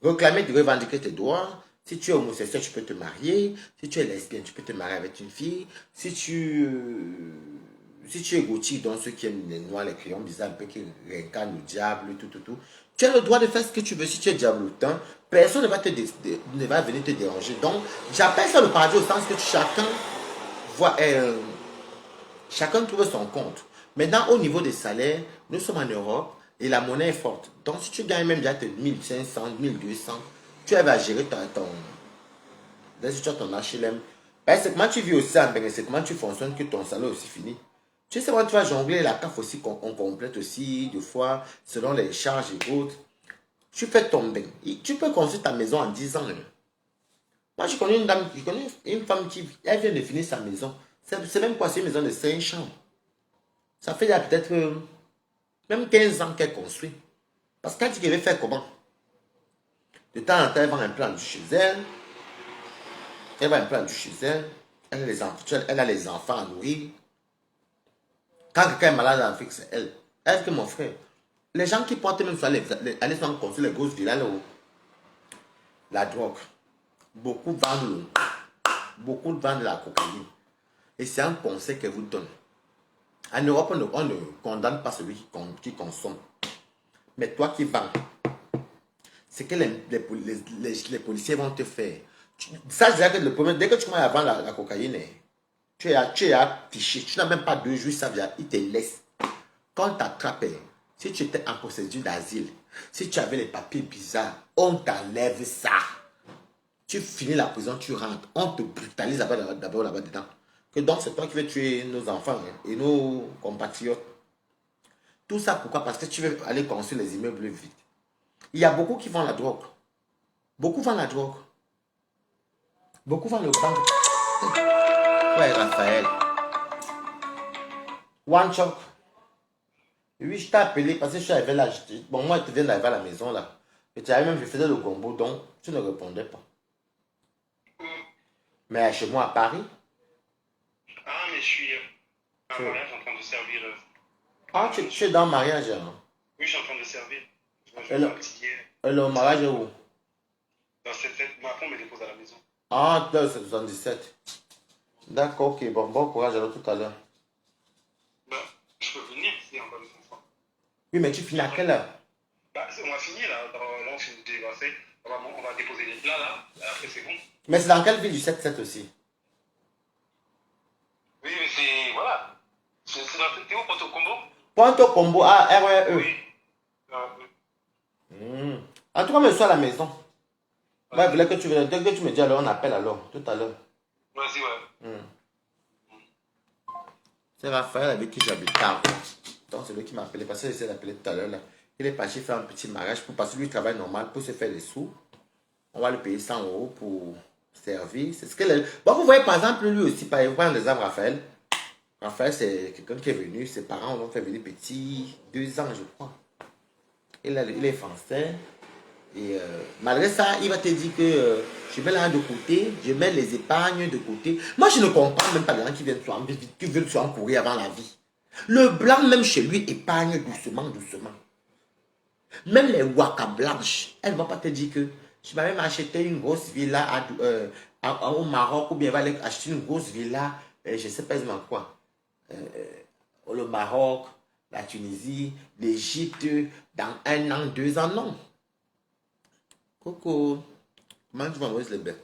réclamer, de revendiquer tes droits. Si tu es homosexuel, tu peux te marier. Si tu es lesbienne, tu peux te marier avec une fille. Si tu es gothique, donc ceux qui aiment les noirs, les crayons bizarres, un peu qui réincarnent le diable, tout. Tu as le droit de faire ce que tu veux. Si tu es diablotin, personne ne va venir te déranger. Donc, j'appelle ça le paradis au sens que chacun trouve son compte. Maintenant, au niveau des salaires, nous sommes en Europe et la monnaie est forte. Donc, si tu gagnes même déjà 1500, 1200, tu vas gérer ton HLM. C'est comment tu vis aussi en Bénin, c'est comment tu fonctionnes que ton salaire est aussi fini. Tu sais, moi, tu vas jongler la CAF aussi, qu'on complète aussi, des fois, selon les charges et autres. Tu fais tomber. Tu peux construire ta maison en 10 ans. Moi, je connais une femme qui elle vient de finir sa maison. C'est même quoi, c'est une maison de 5 chambres. Ça fait peut-être même 15 ans qu'elle construit. Parce qu'elle dit qu'elle veut faire comment? De temps en temps, elle va un plan chez elle. Elle va un plan chez elle. Elle a les enfants à nourrir. Quand quelqu'un est malade en Afrique, c'est elle. Elle que mon frère. Les gens qui portent même sur aller construire les grosses villas, la drogue. Beaucoup vendent la cocaïne. Et c'est un conseil qu'elle vous donne. En Europe, on ne condamne pas celui qui consomme. Mais toi qui vends, c'est que les policiers vont te faire. Ça, je dirais que le premier, dès que tu commences à vendre la cocaïne, tu es affiché. Tu n'as même pas 2 jours, ça vient, ils te laissent. Quand on t'attrape, si tu étais en procédure d'asile, si tu avais les papiers bizarres, on t'enlève ça. Tu finis la prison, tu rentres. On te brutalise d'abord là-bas dedans. Que donc c'est toi qui veux tuer nos enfants et nos compatriotes. Tout ça pourquoi? Parce que tu veux aller construire les immeubles vite. Il y a beaucoup qui vendent la drogue. Beaucoup vendent la drogue. Beaucoup vendent le banc. Ouais, Raphaël. One shot. Oui, je t'ai appelé parce que je suis arrivé là. Bon, moi, je viens d'arriver à la maison là. Et tu avais même, je faisais le gombo, donc tu ne répondais pas. Mais chez moi à Paris. Ah, mais je suis à un mariage en train de servir. Ah, tu es dans le mariage, hein? Oui, je suis en train de servir. Moi, je Et vais le, partir. et le mariage est où? Dans cette fête, ma femme me dépose à la maison. Ah, c'est 77. D'accord, ok. Bon courage alors tout à l'heure. Bah, je peux venir si encore des enfants. Oui, mais tu finis à quelle heure? Bah, on va finir là. Là, on finit de débrasser. On va déposer les plats là. Après, c'est bon. Mais c'est dans quelle ville du 7-7 aussi? Oui, mais c'est. Voilà. C'est dans. T'es où, Porto Combo? Pointe Combo, ah, RE. Oui. Ah, oui. En tout cas, me sois à la maison. Ouais, je voulais que tu viennes. Dès que tu me dis alors, on appelle alors, tout à l'heure. Vas-y, ouais. C'est Raphaël avec qui j'habite tard. Donc, c'est lui qui m'a appelé parce que j'essaie d'appeler tout à l'heure. Il est parti faire un petit mariage parce que lui il travaille normal pour se faire des sous. On va lui payer 100 € pour servir. C'est ce que bon, vous voyez, par exemple, lui aussi, par exemple, Raphaël. Raphaël, c'est quelqu'un qui est venu. Ses parents l'ont fait venir petit, 2 ans, je crois. Il est français. Et malgré ça, il va te dire que je mets l'argent de côté, je mets les épargnes de côté. Moi, je ne comprends même pas les gens qui veulent se encourir avant la vie. Le blanc, même chez lui, épargne doucement, doucement. Même les waka blanches, elles ne vont pas te dire que je vais même acheter une grosse villa au Maroc ou bien elle va aller acheter une grosse villa, je ne sais pas exactement quoi. Le Maroc, la Tunisie, l'Égypte, dans 1 an, 2 ans, non. Coco, comment tu vas Maurice Lebel?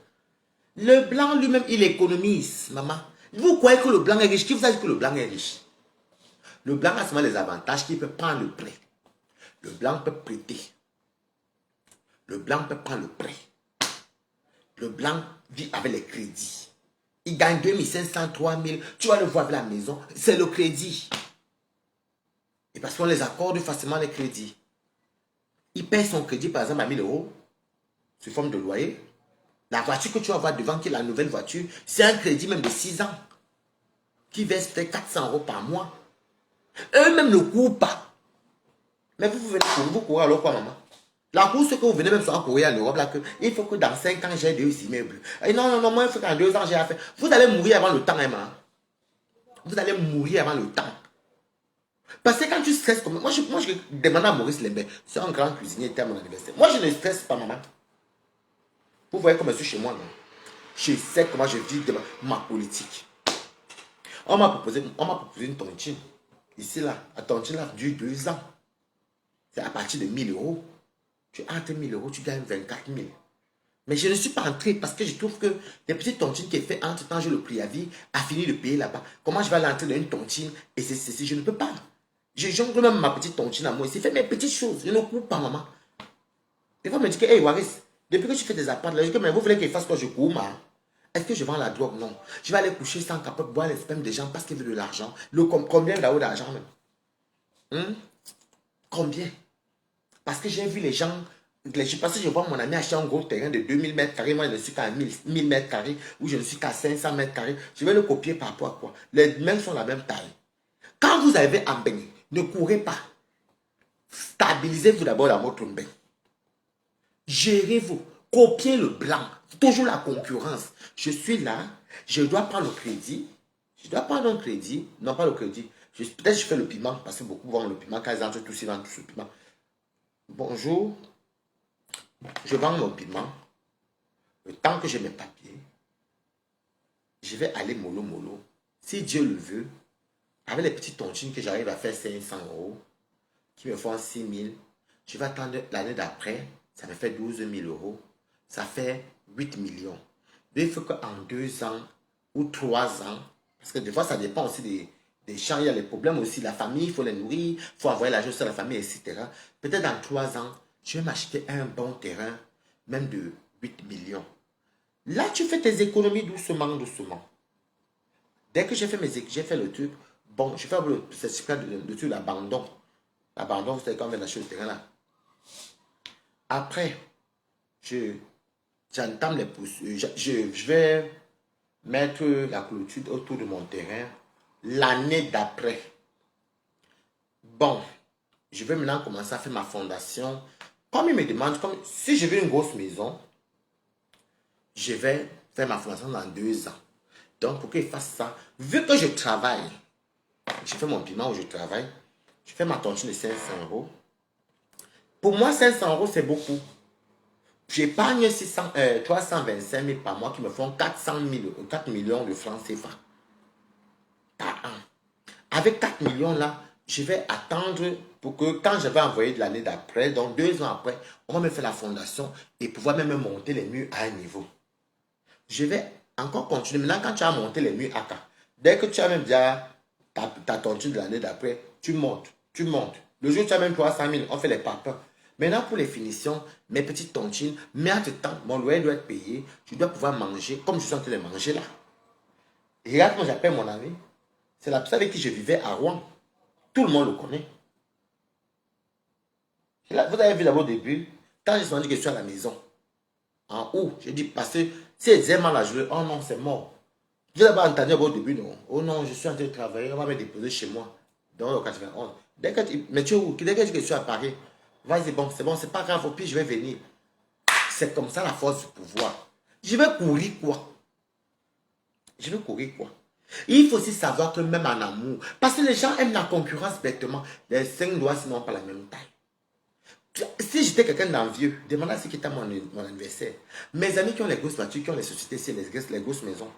Le blanc lui-même, il économise, maman. Vous croyez que le blanc est riche? Qui vous a dit que le blanc est riche? Le blanc a seulement les avantages qu'il peut prendre le prêt. Le blanc peut prêter. Le blanc peut prendre le prêt. Le blanc vit avec les crédits. Il gagne 2500, 3000. Tu vas le voir avec la maison. C'est le crédit. Et parce qu'on les accorde facilement les crédits. Il paye son crédit par exemple à 1000 € sous forme de loyer. La voiture que tu vas voir devant, qui est la nouvelle voiture, c'est un crédit même de 6 ans. Qui verse peut-être 400 € par mois. Eux-mêmes ne courent pas. Mais vous venez courir, vous courez alors quoi, maman? La course que vous venez même souvent courir en Europe, là, que il faut que dans 5 ans, j'ai 2 immeubles. Et non, moi, il faut qu'en 2 ans, j'ai affaire. Vous allez mourir avant le temps, hein, maman. Vous allez mourir avant le temps. Parce que quand tu stresses comme moi, je demande à Maurice Lembert, c'est un grand cuisinier, était à mon anniversaire. Moi, je ne stresse pas, maman. Vous voyez comment je suis chez moi, non? Je sais comment je vis de ma politique. On m'a proposé une tontine. Ici, là, la tontine, là, dure 2 ans. C'est à partir de 1000 €. Tu entres 1000 €, tu gagnes 24 000. Mais je ne suis pas entré parce que je trouve que les petites tontines qui est fait entre temps, j'ai le préavis, a fini de payer là-bas. Comment je vais aller entrer dans une tontine et c'est ceci, je ne peux pas. Je jongle même ma petite tontine à moi ici, fait mes petites choses. Je ne cours pas, maman. Des fois, me dit que, hey, Waris, depuis que tu fais des appartements, je dis que, mais vous voulez qu'il fasse quoi, je cours, ma? Est-ce que je vends la drogue? Non. Je vais aller coucher sans capote, boire les spermes des gens parce qu'ils veulent de l'argent. Combien là-haut d'argent même? Combien? Parce que j'ai vu les gens, parce que je vois mon ami acheter un gros terrain de 2000 mètres carrés, moi je ne suis qu'à 1000 mètres carrés, ou je ne suis qu'à 500 mètres carrés. Je vais le copier par rapport à quoi? Les mains sont la même taille. Quand vous arrivez en bain, ne courez pas. Stabilisez-vous d'abord dans votre bain. Gérez-vous. Copiez le blanc. Toujours la concurrence. Je suis là, je dois prendre le crédit. Je dois prendre un crédit. Non, pas le crédit. Peut-être je fais le piment, parce que beaucoup vendent le piment. Quand ils entrent tous, ils vendent tous le piment. Bonjour. Je vends mon piment. Le temps que j'ai mes papiers, je vais aller mollo mollo. Si Dieu le veut, avec les petites tontines que j'arrive à faire 500 €, qui me font 6 000, je vais attendre l'année d'après. ça me fait 12 000 euros. Ça fait 8 millions. Mais il faut qu'en 2 ans ou 3 ans, parce que des fois, ça dépend aussi des champs, il y a les problèmes aussi. La famille, il faut les nourrir, il faut envoyer l'argent sur la famille, etc. Peut-être dans 3 ans, je vais m'acheter un bon terrain, même de 8 millions. Là, tu fais tes économies doucement, doucement. Dès que j'ai fait le truc, bon, je fais le certificat de truc d'abandon. L'abandon, c'est quand on vient d'acheter le terrain là. Après, j'entame les poursuites. Je vais mettre la clôture autour de mon terrain l'année d'après. Bon, je vais maintenant commencer à faire ma fondation. Comme il me demande, comme si je veux une grosse maison, je vais faire ma fondation dans 2 ans. Donc, pour qu'il fasse ça, vu que je travaille, je fais mon paiement où je travaille, je fais ma tontine de 500 euros. Pour moi, 500 euros, c'est beaucoup. J'épargne 325 000 par mois qui me font 4 millions de francs CFA par an. Avec 4 millions là, je vais attendre pour que quand je vais envoyer de l'année d'après, donc 2 ans après, on va me faire la fondation et pouvoir même monter les murs à un niveau. Je vais encore continuer. Maintenant, quand tu as monté les murs AK, dès que tu as même déjà ta tontine de l'année d'après, tu montes, tu montes. Le jour où tu as même 300 000, on fait les papins. Maintenant, pour les finitions, mes petites tontines, mais entre-temps, mon loyer doit être payé. Je dois pouvoir manger comme je suis en train de manger là. Et regarde comment j'appelle mon ami. C'est la personne avec qui je vivais à Rouen. Tout le monde le connaît. Vous avez vu d'abord au début, quand je me suis dit que je suis à la maison, en haut, j'ai dit, parce que si elle disait mal à jouer, oh non, c'est mort. Vous avez entendu au début, non? Oh non, je suis en train de travailler, on va me déposer chez moi, dans le 91. Mais tu es où? Dès que je suis à Paris, vas-y, bon, c'est pas grave, au pire, je vais venir. C'est comme ça la force du pouvoir. Je vais courir quoi? Je vais courir quoi? Il faut aussi savoir que même en amour, parce que les gens aiment la concurrence bêtement, les 5 doigts n'ont pas la même taille. Si j'étais quelqu'un d'envieux, demande à ceux qui étaient à mon anniversaire. Mes amis qui ont les grosses voitures, qui ont les sociétés, c'est les grosses maisons.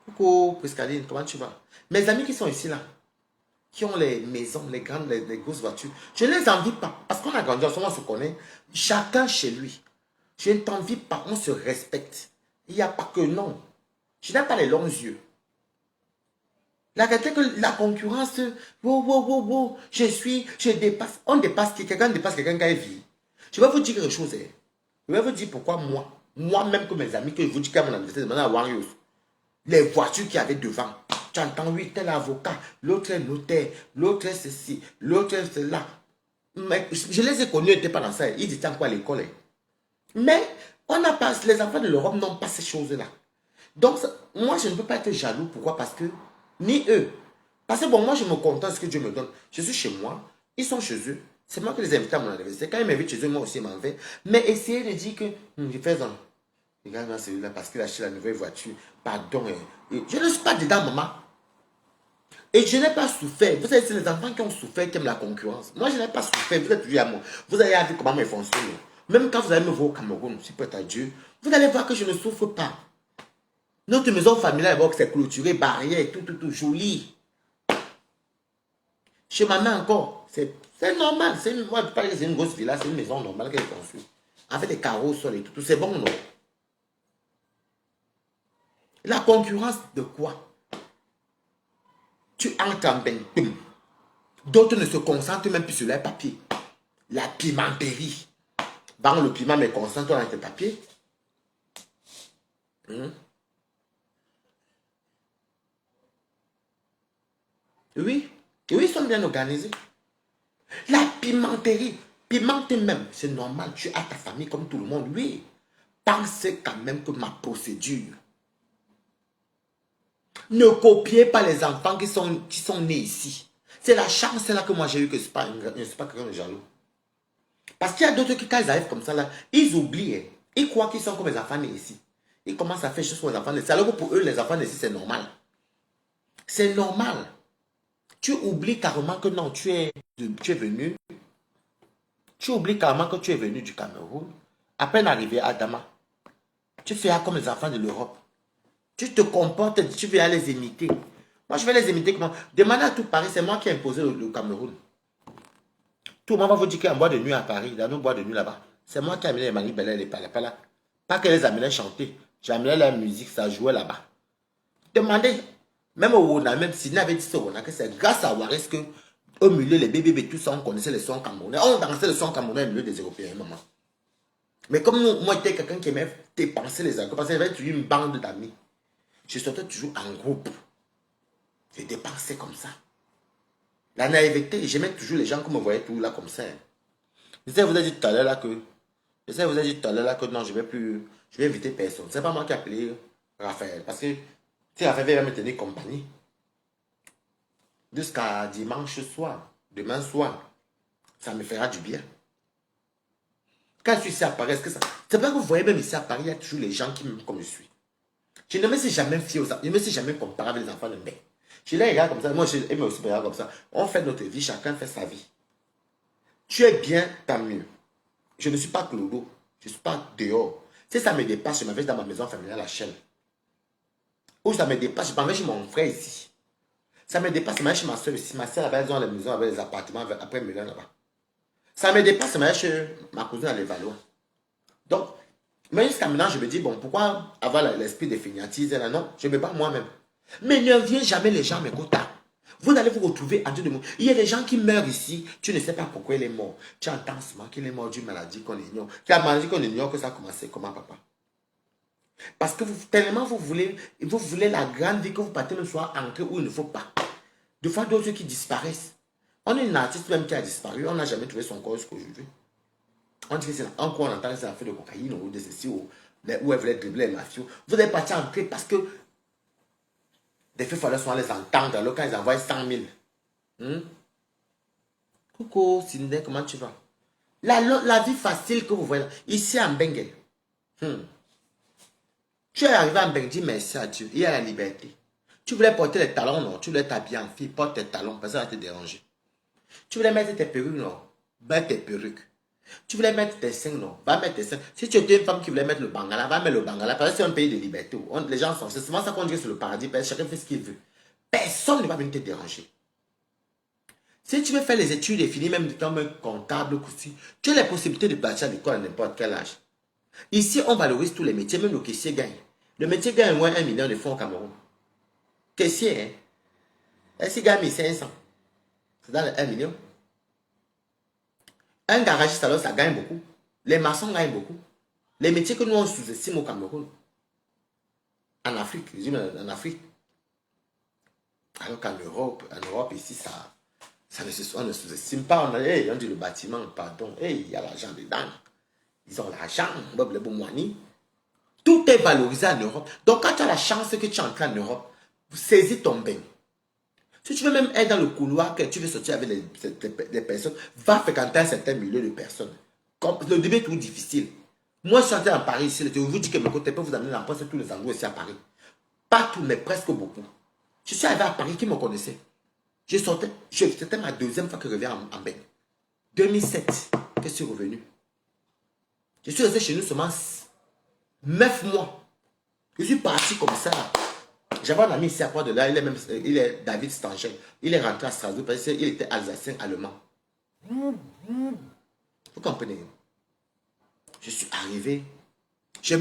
Coucou, Priscaline, comment tu vas? Mes amis qui sont ici là, qui ont les maisons, les grandes, les grosses voitures, je ne les envie pas. Parce qu'on a grandi ensemble, on se connaît. Chacun chez lui. Je ne t'envie pas, on se respecte. Il n'y a pas que non. Je n'ai pas les longs yeux. La réalité que la concurrence, wow, je dépasse. On dépasse qui? Quelqu'un dépasse quelqu'un qui a vie. Je vais vous dire quelque chose. Je vais vous dire pourquoi moi-même que mes amis, que je vous dis qu'à mon anniversaire, demandez à Warriors, les voitures qu'il y avait devant. Tu entends, oui, tel avocat, l'autre est notaire, l'autre est ceci, l'autre est cela. Mais je les ai connus, ils n'étaient pas dans ça. Ils étaient encore à l'école. Mais on n'a pas, les enfants de l'Europe n'ont pas ces choses-là. Donc, moi, je ne peux pas être jaloux. Pourquoi? Parce que, ni eux. Parce que, bon, moi, je me contente de ce que Dieu me donne. Je suis chez moi, ils sont chez eux. C'est moi qui les invite à mon anniversaire. Quand ils m'invitent chez eux, moi aussi, je m'en vais. Mais essayez de dire que, je fais ça. Regarde-moi celui-là parce qu'il a acheté la nouvelle voiture. Pardon. Je ne suis pas dedans, maman. Et je n'ai pas souffert. Vous savez, c'est les enfants qui ont souffert qui aiment la concurrence. Moi, je n'ai pas souffert. Vous êtes vu à moi. Vous allez voir comment je fonctionne. Même quand vous allez me voir au Cameroun, si peut-être à Dieu, vous allez voir que je ne souffre pas. Notre maison familiale, c'est clôturé, barrière, tout, joli. Chez ma mère encore, c'est normal. Moi, je ne peux pas dire que c'est une grosse villa, c'est une maison normale qu'elle construit. Avec des carreaux au sol et tout, c'est bon, non? La concurrence de quoi? Tu entres en bain, d'autres ne se concentrent même plus sur les papiers. La pimenterie. Dans le piment, mais concentre dans tes papiers. Oui, ils sont bien organisés. La pimenterie, pimente même, c'est normal. Tu as ta famille comme tout le monde, oui. Pensez quand même que ma procédure. Ne copiez pas les enfants qui sont nés ici. C'est la chance là que moi j'ai eu que je ne suis pas quelqu'un de jaloux. Parce qu'il y a d'autres qui, quand ils arrivent comme ça, là, ils oublient. Ils croient qu'ils sont comme les enfants nés ici. Ils commencent à faire choses pour les enfants nés ici. Alors que pour eux, les enfants nés ici, c'est normal. C'est normal. Tu oublies carrément que non, tu es venu. Tu oublies carrément que tu es venu du Cameroun. À peine arrivé à Dama. Tu fais comme les enfants de l'Europe. Tu te comportes, tu vas les imiter. Moi, je vais les imiter comment? Demandez à tout Paris, c'est moi qui ai imposé le Cameroun. Tout le monde va vous dire qu'il y a un bois de nuit à Paris, il y a un bois de nuit là-bas. C'est moi qui ai amené les Mali Bella et les Palapala. Pas que les amenais chanter. J'ai amené la musique, ça jouait là-bas. Demandez, même au Wona, même si n'avait dit ça au Wona, que c'est grâce à Wares que au milieu, les bébés, tout ça, on connaissait les sons camerounais. On dansait le son camerounais au milieu des Européens, maman. Mais comme nous, moi, j'étais quelqu'un qui aimait dépenser les alcools, parce que j'avais toujours une bande d'amis. Je sortais toujours en groupe. Je dépensais comme ça. La naïveté, j'aimais toujours les gens qui me voyaient tout là comme ça. Je sais, vous avez dit tout à l'heure là que. Je sais, vous avez dit tout à l'heure là que non, je vais plus. Je vais inviter personne. C'est pas moi qui ai appelé Raphaël. Parce que si Raphaël va me tenir compagnie jusqu'à dimanche soir, demain soir, ça me fera du bien. Quand je suis ici à Paris, est-ce que ça. C'est pas que vous voyez même ici à Paris, il y a toujours les gens qui m'aiment comme je suis. Je ne me suis jamais fié aux enfants. Je ne me suis jamais comparé avec les enfants de mec. Je les regarde comme ça. Moi, je me aussi regarde comme ça. On fait notre vie, chacun fait sa vie. Tu es bien, tant mieux. Je ne suis pas clodo. Je ne suis pas dehors. Si ça me dépasse, je m'en vais dans ma maison familiale à la chaîne. Ou ça me dépasse, je m'en vais chez mon frère ici. Ça me dépasse, je m'en vais chez ma soeur ici. Ma soeur, elles ont la maison avec les appartements après Milan là-bas. Ça me dépasse, je m'en vais chez ma cousine à l'Évalois. Donc, mais jusqu'à maintenant, je me dis, bon, pourquoi avoir l'esprit de fainéantise là? Non, je me bats moi-même. Mais ne viens jamais les gens à mes côtés. Vous allez vous retrouver en deux de mots. Il y a des gens qui meurent ici, tu ne sais pas pourquoi il est mort. Tu entends seulement qu'il est mort d'une maladie qu'on ignore. Qui a maladie qu'on ignore que ça a commencé comment, papa? Parce que tellement vous voulez la grande vie que vous partez le soir entrer où il ne faut pas. Des fois, d'autres qui disparaissent. On a une artiste même qui a disparu, on n'a jamais trouvé son corps jusqu'aujourd'hui. On dit que c'est encore on entend que c'est l'affaire de cocaïne ou de ceci ou où elle voulait dribbler les mafieux. Vous êtes parti entrer parce que des fois, il fallait souvent les entendre alors quand ils envoient 100 000. Coucou, Cindy, comment tu vas? La vie facile que vous voyez là, ici en Benguel. Tu es arrivé en Benguel, dis merci à Dieu, il y a la liberté. Tu voulais porter les talons, non? Tu voulais t'habiller en fille, porte tes talons, personne ne va te déranger. Tu voulais mettre tes perruques, non? Mets tes perruques. Tu voulais mettre tes seins, non? Va mettre tes seins. Si tu étais une femme qui voulait mettre le bangala, va mettre le bangala. Parce que c'est un pays de liberté. Les gens sont. C'est souvent ça qu'on dit que c'est le paradis. Parce que chacun fait ce qu'il veut. Personne ne va venir te déranger. Si tu veux faire les études et finir même comme un comptable, tu as la possibilité de partir à l'école à n'importe quel âge. Ici, on valorise tous les métiers, même le caissier gagne. Le métier gagne au moins 1 million de francs au Cameroun. Caissier, hein? Est-ce qu'il gagne 1500? C'est dans les 1 million. Un garagiste, alors, ça gagne beaucoup. Les maçons gagnent beaucoup. Les métiers que nous, on sous-estime au Cameroun. En Afrique, je dis en Afrique. Alors qu'en Europe, ici, on ne sous-estime pas. On dit le bâtiment, pardon. Il y a l'argent dedans. Ils ont l'argent. Tout est valorisé en Europe. Donc, quand tu as la chance que tu entres en Europe, saisis ton bain. Si tu veux même être dans le couloir, que tu veux sortir avec les personnes, va fréquenter un certain milieu de personnes. Le début est tout difficile. Moi, je suis entré en Paris ici. Je vous dis que mes côtés peuvent vous amener dans tous les endroits ici à Paris. Pas tous, mais presque beaucoup. Je suis arrivé à Paris, qui me connaissait. C'était ma deuxième fois que je reviens en bain. 2007, que je suis revenu. Je suis resté chez nous seulement 9 mois. Je suis parti comme ça. J'avais un ami ici à part de là, il est David Stanger. Il est rentré à Strasbourg parce qu'il était alsacien allemand. Vous comprenez? Je suis arrivé. J'ai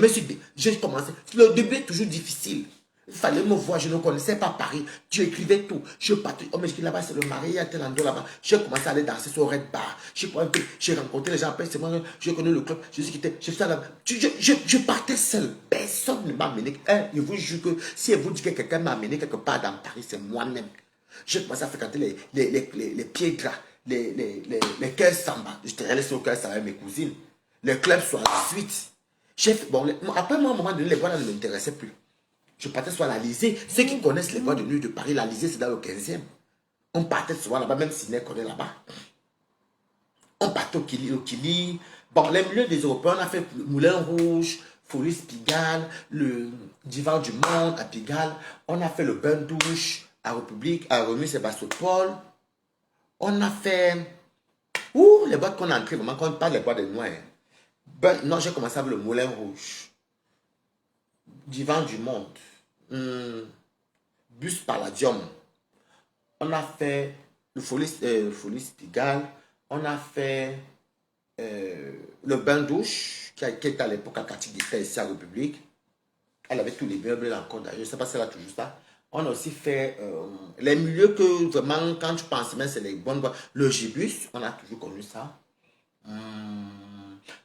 commencé. Le début est toujours difficile. Il fallait me voir, je ne connaissais pas Paris. Tu écrivais tout. Je partais. Oh, mais je dis là-bas, c'est le mari, il y a tel endroit là-bas. J'ai commencé à aller danser sur Red Bar. J'ai rencontré les gens. Après, c'est moi, je connais le club. Je suis quitté. Je partais seul. Personne ne m'a amené. Je vous jure que si vous dites que quelqu'un m'a amené quelque part dans Paris, c'est moi-même. J'ai commencé à fréquenter les pieds gras, les cœurs samba. J'étais allé sur le cœur samba avec mes cousines. Le club soit suite. Bon, après moi, à un moment donné, les voix ne m'intéressaient plus. Je partais sur l'Alizé. Ceux qui connaissent les voies de nuit de Paris, l'Alizé, c'est dans le 15e. On partait souvent là-bas, même si on connaît là-bas. On partait au Kili. Bon, les milieux des Européens, on a fait le Moulin Rouge, Folie Pigalle, le Divan du Monde à Pigalle. On a fait le Bain Douche à République, à Remy-Sébastopol. On a fait... Ouh, les boîtes qu'on a entrées, vraiment, quand on parle des boîtes de noix. Non, j'ai commencé avec le Moulin Rouge. Divan du Monde. Bus Palladium. On a fait le Folie Pigalle. On a fait le bain-douche qui était à l'époque à Katigita, ici à République. Elle avait tous les meubles là encore d'ailleurs. Je ne sais pas si elle a toujours ça. On a aussi fait les milieux que vraiment, quand tu penses même, c'est les bonnes voies. Le Gibus, on a toujours connu ça.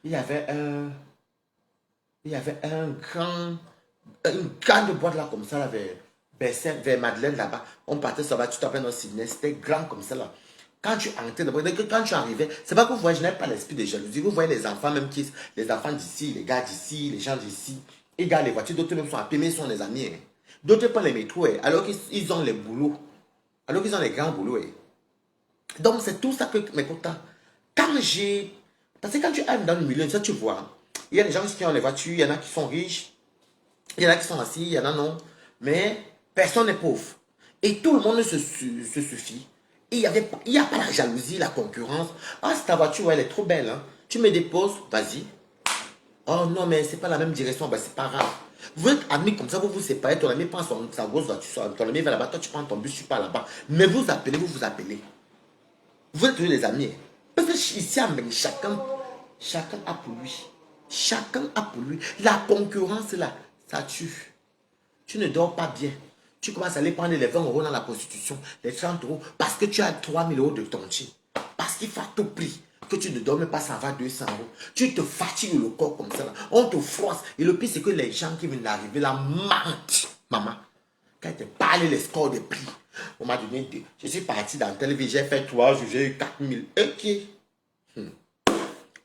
Il y avait un, il y avait une grande boîte là comme ça, là, vers Madeleine là-bas. On partait ça va, tu t'appelles dans Sydney, c'était grand comme ça là. Quand tu entrais, quand tu arrivais, c'est pas que vous voyez, je n'ai pas l'esprit de jalousie. Vous voyez les enfants, même qui, les enfants d'ici, les gars d'ici, les gens d'ici. Ils gardent les voitures, d'autres même sont à payer, mais ils sont des amis. Hein. D'autres prennent les métros, hein, alors qu'ils ont les boulots. Alors qu'ils ont les grands boulots. Hein. Donc c'est tout ça que m'écoute. Quand j'ai. Parce que quand tu arrives dans le milieu, ça tu vois. Il y a des gens qui ont les voitures, il y en a qui sont riches, il y en a qui sont assis, il y en a non. Mais personne n'est pauvre. Et tout le monde se suffit. Il n'y a pas la jalousie, la concurrence. Ah, c'est ta voiture, ouais, elle est trop belle. Hein. Tu me déposes, vas-y. Oh non, mais c'est pas la même direction, ben, c'est pas grave. Vous êtes amis comme ça, vous vous séparez, ton ami prend sa grosse voiture, ton ami va là-bas, toi tu prends ton bus, tu pars là-bas. Mais vous appelez, vous vous appelez. Vous êtes toujours des amis. Parce que ici, chacun a pour lui. Chacun a pour lui. La concurrence là, ça tue. Tu ne dors pas bien. Tu commences à aller prendre les 20 euros dans la prostitution, les 30 euros, parce que tu as 3000 euros de tontine. Parce qu'il faut à tout prix que tu ne dormes pas, ça va 200 euros. Tu te fatigues le corps comme ça. Là. On te froisse. Et le pire, c'est que les gens qui viennent d'arriver là mentent. Maman, quand tu parles les scores des prix, on m'a donné deux. Je suis parti dans la télévision, j'ai fait 3 jours, j'ai eu 4000. Ok.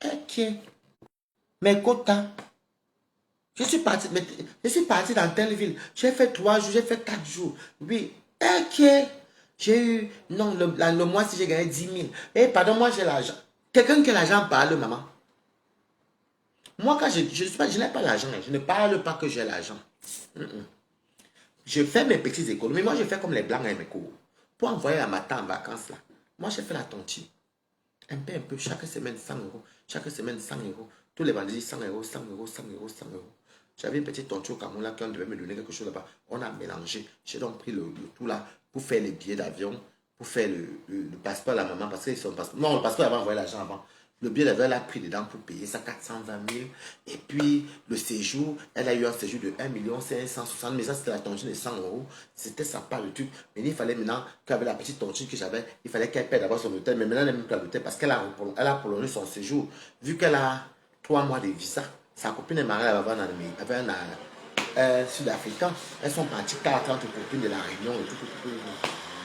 Ok. Mais quota. Je suis parti dans telle ville. J'ai fait 3 jours, j'ai fait 4 jours. Oui. Ok. J'ai eu. Non, le mois, si j'ai gagné 10 000. Eh, pardon, moi, j'ai l'argent. Quelqu'un qui a l'argent parle, maman. Moi, quand je n'ai pas l'argent. Je ne parle pas que j'ai l'argent. Je fais mes petites économies. Moi, je fais comme les blancs à mes cours. Pour envoyer la matin en vacances, là. Moi, j'ai fait la tontine. Un peu. Chaque semaine, 100 euros. Chaque semaine, 100 euros. Tous les vendredis, 100 euros, 100 euros, 100 euros, 100 euros. J'avais une petite tontine au Cameroun là qui devait me donner quelque chose là-bas. On a mélangé. J'ai donc pris le tout là pour faire les billets d'avion, pour faire le passeport à la maman. Parce que son passeport. Non, le passeport, elle va envoyer l'argent avant. Le billet d'avion, elle a pris dedans pour payer ça 420 000. Et puis, le séjour, elle a eu un séjour de 1 560 000. Mais ça, c'était la tontine de 100 euros. C'était sa part, le truc. Mais il fallait maintenant qu'avec la petite tontine que j'avais, il fallait qu'elle paie d'abord son hôtel. Mais maintenant, elle n'a même pas l'hôtel parce qu'elle a prolongé son séjour. Vu qu'elle a 3 mois de visa, sa copine est mariée avec un Sud-Africain. Elles sont parties 40 copines de la Réunion et tout.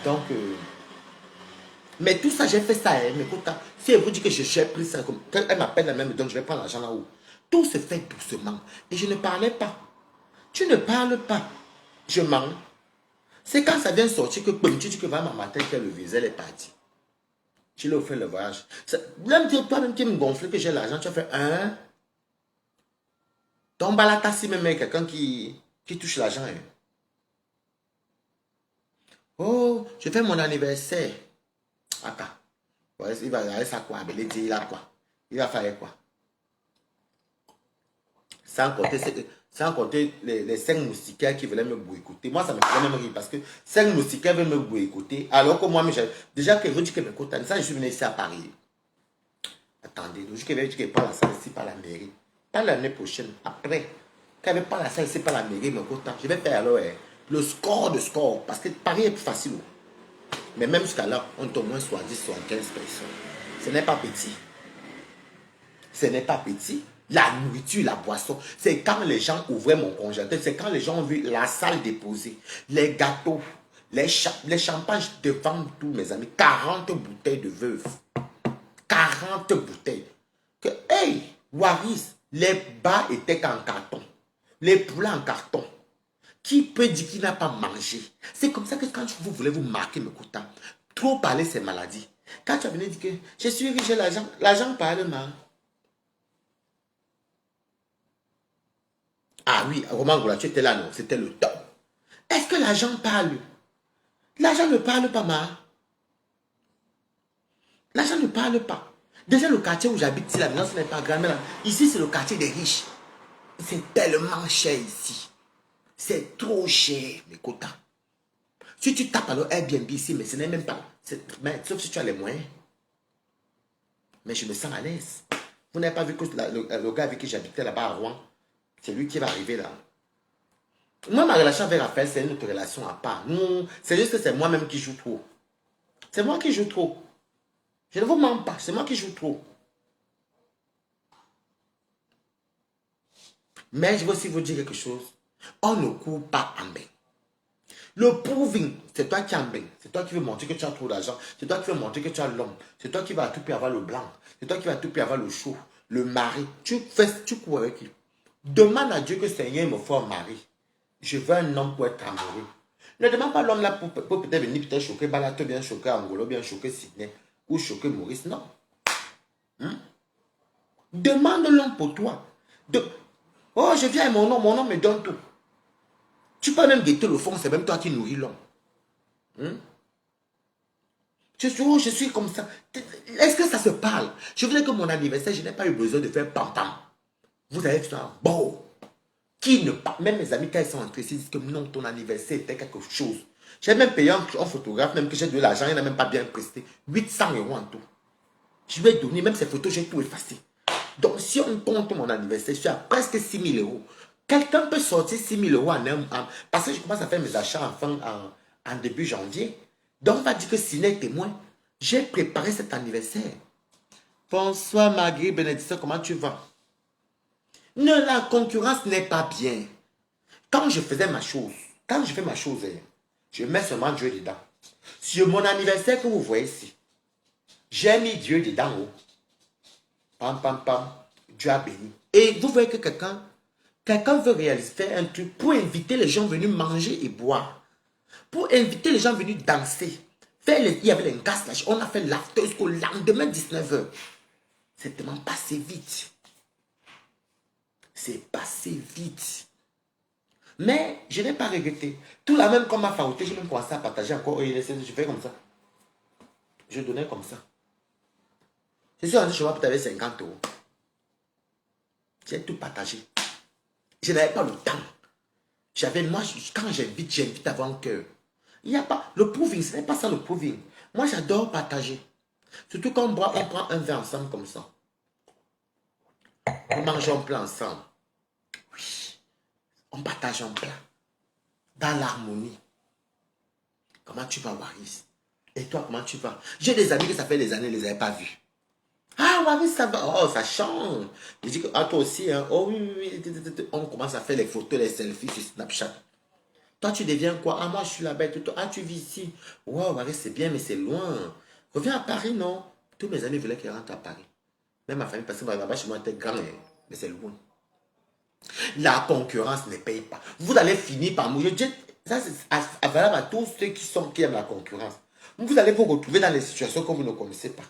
Donc, mais tout ça, j'ai fait ça. Hein, mais écoute, si elle vous dit que j'ai pris ça, quand elle m'appelle la même, donc je vais prendre l'argent là-haut. Tout se fait doucement. Et je ne parlais pas. Tu ne parles pas. Je mens. C'est quand ça vient sortir que tu dis que va ma tête, que le visa, elle est partie. Tu l'as offert le voyage. Même toi-même qui me gonfle que j'ai l'argent, tu as fait un. Donc, bah, la tasse, même quelqu'un qui touche l'argent. Hein. Oh, je fais mon anniversaire. Attends. Ouais, il va aller ça quoi? Il a quoi? Il va faire quoi? Sans compter les 5 moustiquaires qui venaient me boycotter. Moi, ça me faisait même rire parce que 5 moustiquaires veulent me boycotter. Alors que moi, déjà que je dis que me coûte, ça, je suis venu ici à Paris. Attendez, je dis que pas la salle ici par la mairie. Pas l'année prochaine, après. Quand il n'y pas la salle ici par la mairie, me coûte, je vais faire alors le score de score. Parce que Paris est plus facile. Mais même jusqu'à là, on est au moins soit 10, soit 15 personnes. Ce n'est pas petit. Ce n'est pas petit. La nourriture, la boisson, c'est quand les gens ouvraient mon congélateur, c'est quand les gens ont vu la salle déposée, les gâteaux, les champagnes devant tous mes amis, 40 bouteilles de veuve. 40 bouteilles. Que, hey, Waris, les bas étaient en carton. Les poulets en carton. Qui peut dire qu'il n'a pas mangé? C'est comme ça que quand vous voulez vous marquer, me coûtant, trop parler, c'est maladie. Quand tu as venu dire que je suis riche, j'ai l'argent parle mal. Ah oui, Roman Goula, tu étais là, non? C'était le top. Est-ce que l'argent parle? L'argent ne parle pas, ma. L'argent ne parle pas. Déjà, le quartier où j'habite, si la maison, ce n'est pas grand, mais là, ici, c'est le quartier des riches. C'est tellement cher ici. C'est trop cher, mes quotas. Si tu tapes alors Airbnb ici, mais ce n'est même pas. Sauf si tu as les moyens. Mais je me sens à l'aise. Vous n'avez pas vu que le gars avec qui j'habitais là-bas à Rouen, c'est lui qui va arriver là. Moi, ma relation avec Raphaël, c'est une autre relation à part. C'est juste que c'est moi-même qui joue trop. C'est moi qui joue trop. Je ne vous mens pas, c'est moi qui joue trop. Mais je veux aussi vous dire quelque chose. On ne court pas en bain. Le proving, c'est toi qui en bain. C'est toi qui veux montrer que tu as trop d'argent. C'est toi qui veux montrer que tu as l'homme. C'est toi qui vas à tout prix avoir le blanc. C'est toi qui vas à tout prix avoir le chaud, le mari. Tu cours avec qui? Demande à Dieu que Seigneur me fasse un mari. Je veux un homme pour être amoureux. Ne demande pas l'homme là pour peut-être venir peut-être choquer Balato, bien choquer Angola, bien choquer Sydney ou choquer Maurice. Non. Demande l'homme pour toi. Oh, je viens à mon homme me donne tout. Tu peux même guetter le fond, c'est même toi qui nourris l'homme. Je suis comme ça. Est-ce que ça se parle? Je voulais que mon anniversaire, je n'ai pas eu besoin de faire pam-pam. Vous avez fait un beau. Qui ne parle? Même mes amis, quand ils sont entrés, ils disent que non, ton anniversaire était quelque chose. J'ai même payé un photographe, même que j'ai de l'argent, il n'a même pas bien presté. 800 € en tout. Je lui ai donné, même ces photos, j'ai tout effacé. Donc, si on compte mon anniversaire, je suis à presque 6 000 €. Quelqu'un peut sortir 6 000 € en un an. Parce que je commence à faire mes achats en début janvier. Donc, on va dire que s'il est témoin, j'ai préparé cet anniversaire. Bonsoir, Marguerite Bénédicte, comment tu vas? Non, la concurrence n'est pas bien. Quand je faisais ma chose, quand je fais ma chose, je mets seulement Dieu dedans. Sur mon anniversaire que vous voyez ici, j'ai mis Dieu dedans. Oh. Pam, pam, pam. Dieu a béni. Et vous voyez que quelqu'un veut réaliser faire un truc pour inviter les gens venus manger et boire. Pour inviter les gens venus danser. Il y avait les gasses, on a fait l'after jusqu'au lendemain 19 h. C'est tellement passé vite. C'est passé vite. Mais je n'ai pas regretté. Tout la même comme ma faute, j'ai même commencé à partager encore. Je fais comme ça. Je donnais comme ça. Je suis rendu chez moi peut-être avec 50 €. J'ai tout partagé. Je n'avais pas le temps. Moi, quand j'invite avant un cœur. Il n'y a pas. Le proving, ce n'est pas ça le proving. Moi, j'adore partager. Surtout quand on prend un verre ensemble comme ça. On mange un plat ensemble. Oui. On partage un plat. Dans l'harmonie. Comment tu vas, Waris? Et toi, comment tu vas? J'ai des amis que ça fait des années, je ne les avais pas vus. Ah, Waris, ça va. Oh, ça change. Je dis que toi aussi, hein. Oh oui. On commence à faire les photos, les selfies sur Snapchat. Toi, tu deviens quoi? Ah, moi, je suis là-bas. Ah, tu vis ici. Wow, Waris, c'est bien, mais c'est loin. Reviens à Paris, non? Tous mes amis voulaient qu'ils rentrent à Paris. Même ma famille, parce que là-bas, chez moi, était grand, mais c'est loin. La concurrence ne paye pas. Vous allez finir par mourir. Ça, c'est valable à tous ceux qui aiment la concurrence. Vous allez vous retrouver dans des situations que vous ne connaissez pas.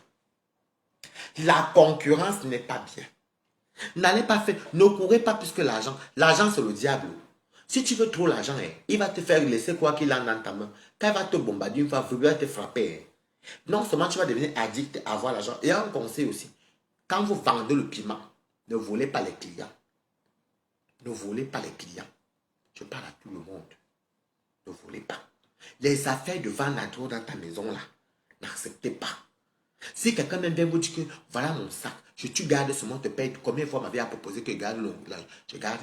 La concurrence n'est pas bien. N'allez pas faire, ne courez pas plus que l'argent. L'argent, c'est le diable. Si tu veux trop l'argent, il va te faire laisser quoi qu'il en a dans ta main. Quand il va te bombarder une fois, il va te frapper. Non seulement tu vas devenir addict à avoir l'argent. Et un conseil aussi, quand vous vendez le piment, ne volez pas les clients. Ne volez pas les clients. Je parle à tout le monde. Ne volez pas. Les affaires de vendre à trop dans ta maison là, n'acceptez pas. Si quelqu'un même vient vous dire que voilà mon sac, tu gardes seulement, te paye. Combien de fois m'avait proposé que je garde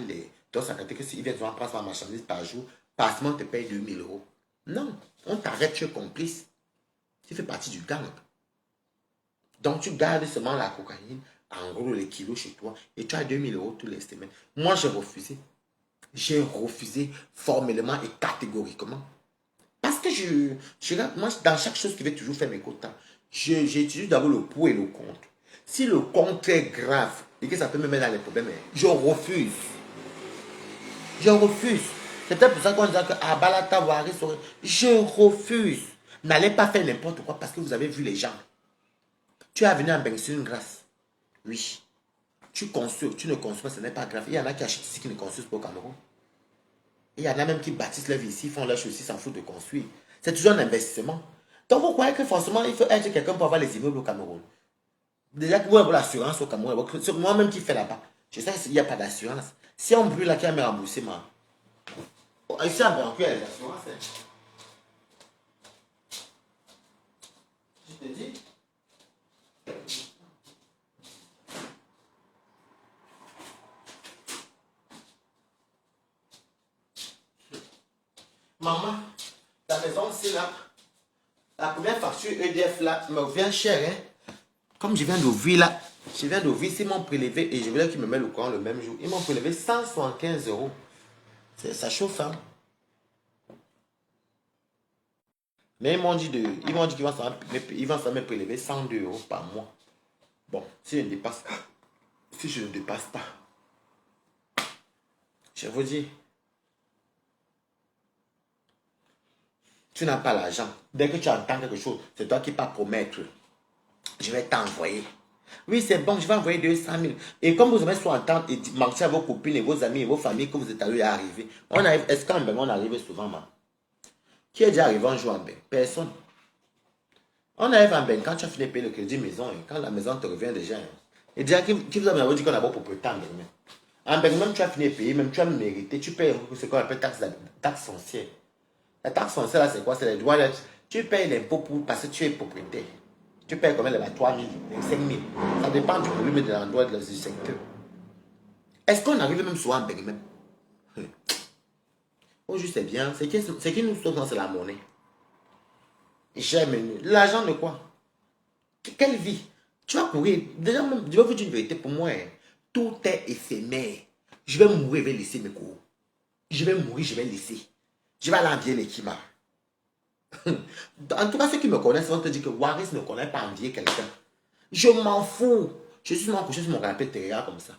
les. Donc ça veut dire que s'il vient prendre ma marchandise par jour, par semaine, te paye 2 000 €. Non, on t'arrête, tu es complice. Tu fais partie du gang. Donc tu gardes seulement la cocaïne, en gros les kilos chez toi, et tu as 2 000 € tous les semaines. Moi j'ai refusé. J'ai refusé formellement et catégoriquement. Parce que moi, dans chaque chose qui veut toujours faire mes quotas, j'utilise d'abord le pour et le contre. Si le contre est grave et que ça peut me mettre dans les problèmes, je refuse. Je refuse. C'est peut-être pour ça qu'on dit que ah, Balata, Waris, je refuse. N'allez pas faire n'importe quoi parce que vous avez vu les gens. Tu es venu en bénéficier une grâce. Oui. Tu construis, tu ne construis pas, ce n'est pas grave. Il y en a qui achètent ici qui ne construisent pas au Cameroun. Il y en a même qui bâtissent leur vie ici, font leur chose ici, s'en foutent de construire. C'est toujours un investissement. Donc vous croyez que forcément il faut être quelqu'un pour avoir les immeubles au Cameroun. Déjà que vous avez l'assurance au Cameroun. Moi-même qui fais là-bas, je sais qu'il n'y a pas d'assurance. Si on brûle là, qui a me remboursé, moi. Ici à Banque, il y a les assurances. Je te dis. maman, la maison c'est là. La première facture EDF là me revient cher. Hein? Comme je viens d'ouvrir là, ils m'ont prélevé et je voulais qu'ils me mettent le courant le même jour. Ils m'ont prélevé 175 euros. Ça chauffe, hein? Mais ils m'ont dit qu'ils vont me prélever 102 euros par mois. Bon, si je ne dépasse pas, je vous dis, tu n'as pas l'argent. Dès que tu entends quelque chose, c'est toi qui vas promettre. Je vais t'envoyer. Oui, c'est bon, je vais envoyer 200 000. Et comme vous avez soit entendre et mentir à vos copines et vos amis et vos familles que vous êtes allés arriver, est-ce qu'en Bengue, on arrive souvent, man? Qui est déjà arrivé un jour en Bengue? Personne. On arrive en Bengue quand tu as fini de payer le crédit maison, hein, quand la maison te revient déjà. Hein. Et déjà, qui vous a dit qu'on a beau propriété en Bengue? En Bengue, même tu as fini de payer, même tu as mérité, tu payes ce qu'on appelle taxe foncière. La taxe foncière, là, c'est quoi? C'est les droits. Tu payes l'impôt parce que tu es propriétaire. Tu payes combien là-bas? 3 000, 5 000. Ça dépend du volume de l'endroit du secteur. Est-ce qu'on arrive même souvent en Bengue même? Oh, je sais bien. C'est qui nous sauve, c'est la monnaie. J'aime l'argent de quoi? Quelle vie? Tu vas courir. Déjà, même, je vais vous dire une vérité pour moi. Hein. Tout est éphémère. Je vais mourir, je vais laisser mes cours. Je vais mourir, je vais laisser. Je vais aller envier les Kima. En tout cas, ceux qui me connaissent vont te dire que Waris ne connaît pas envier quelqu'un. Je m'en fous. Je suis mon couché sur mon canapé terre comme ça.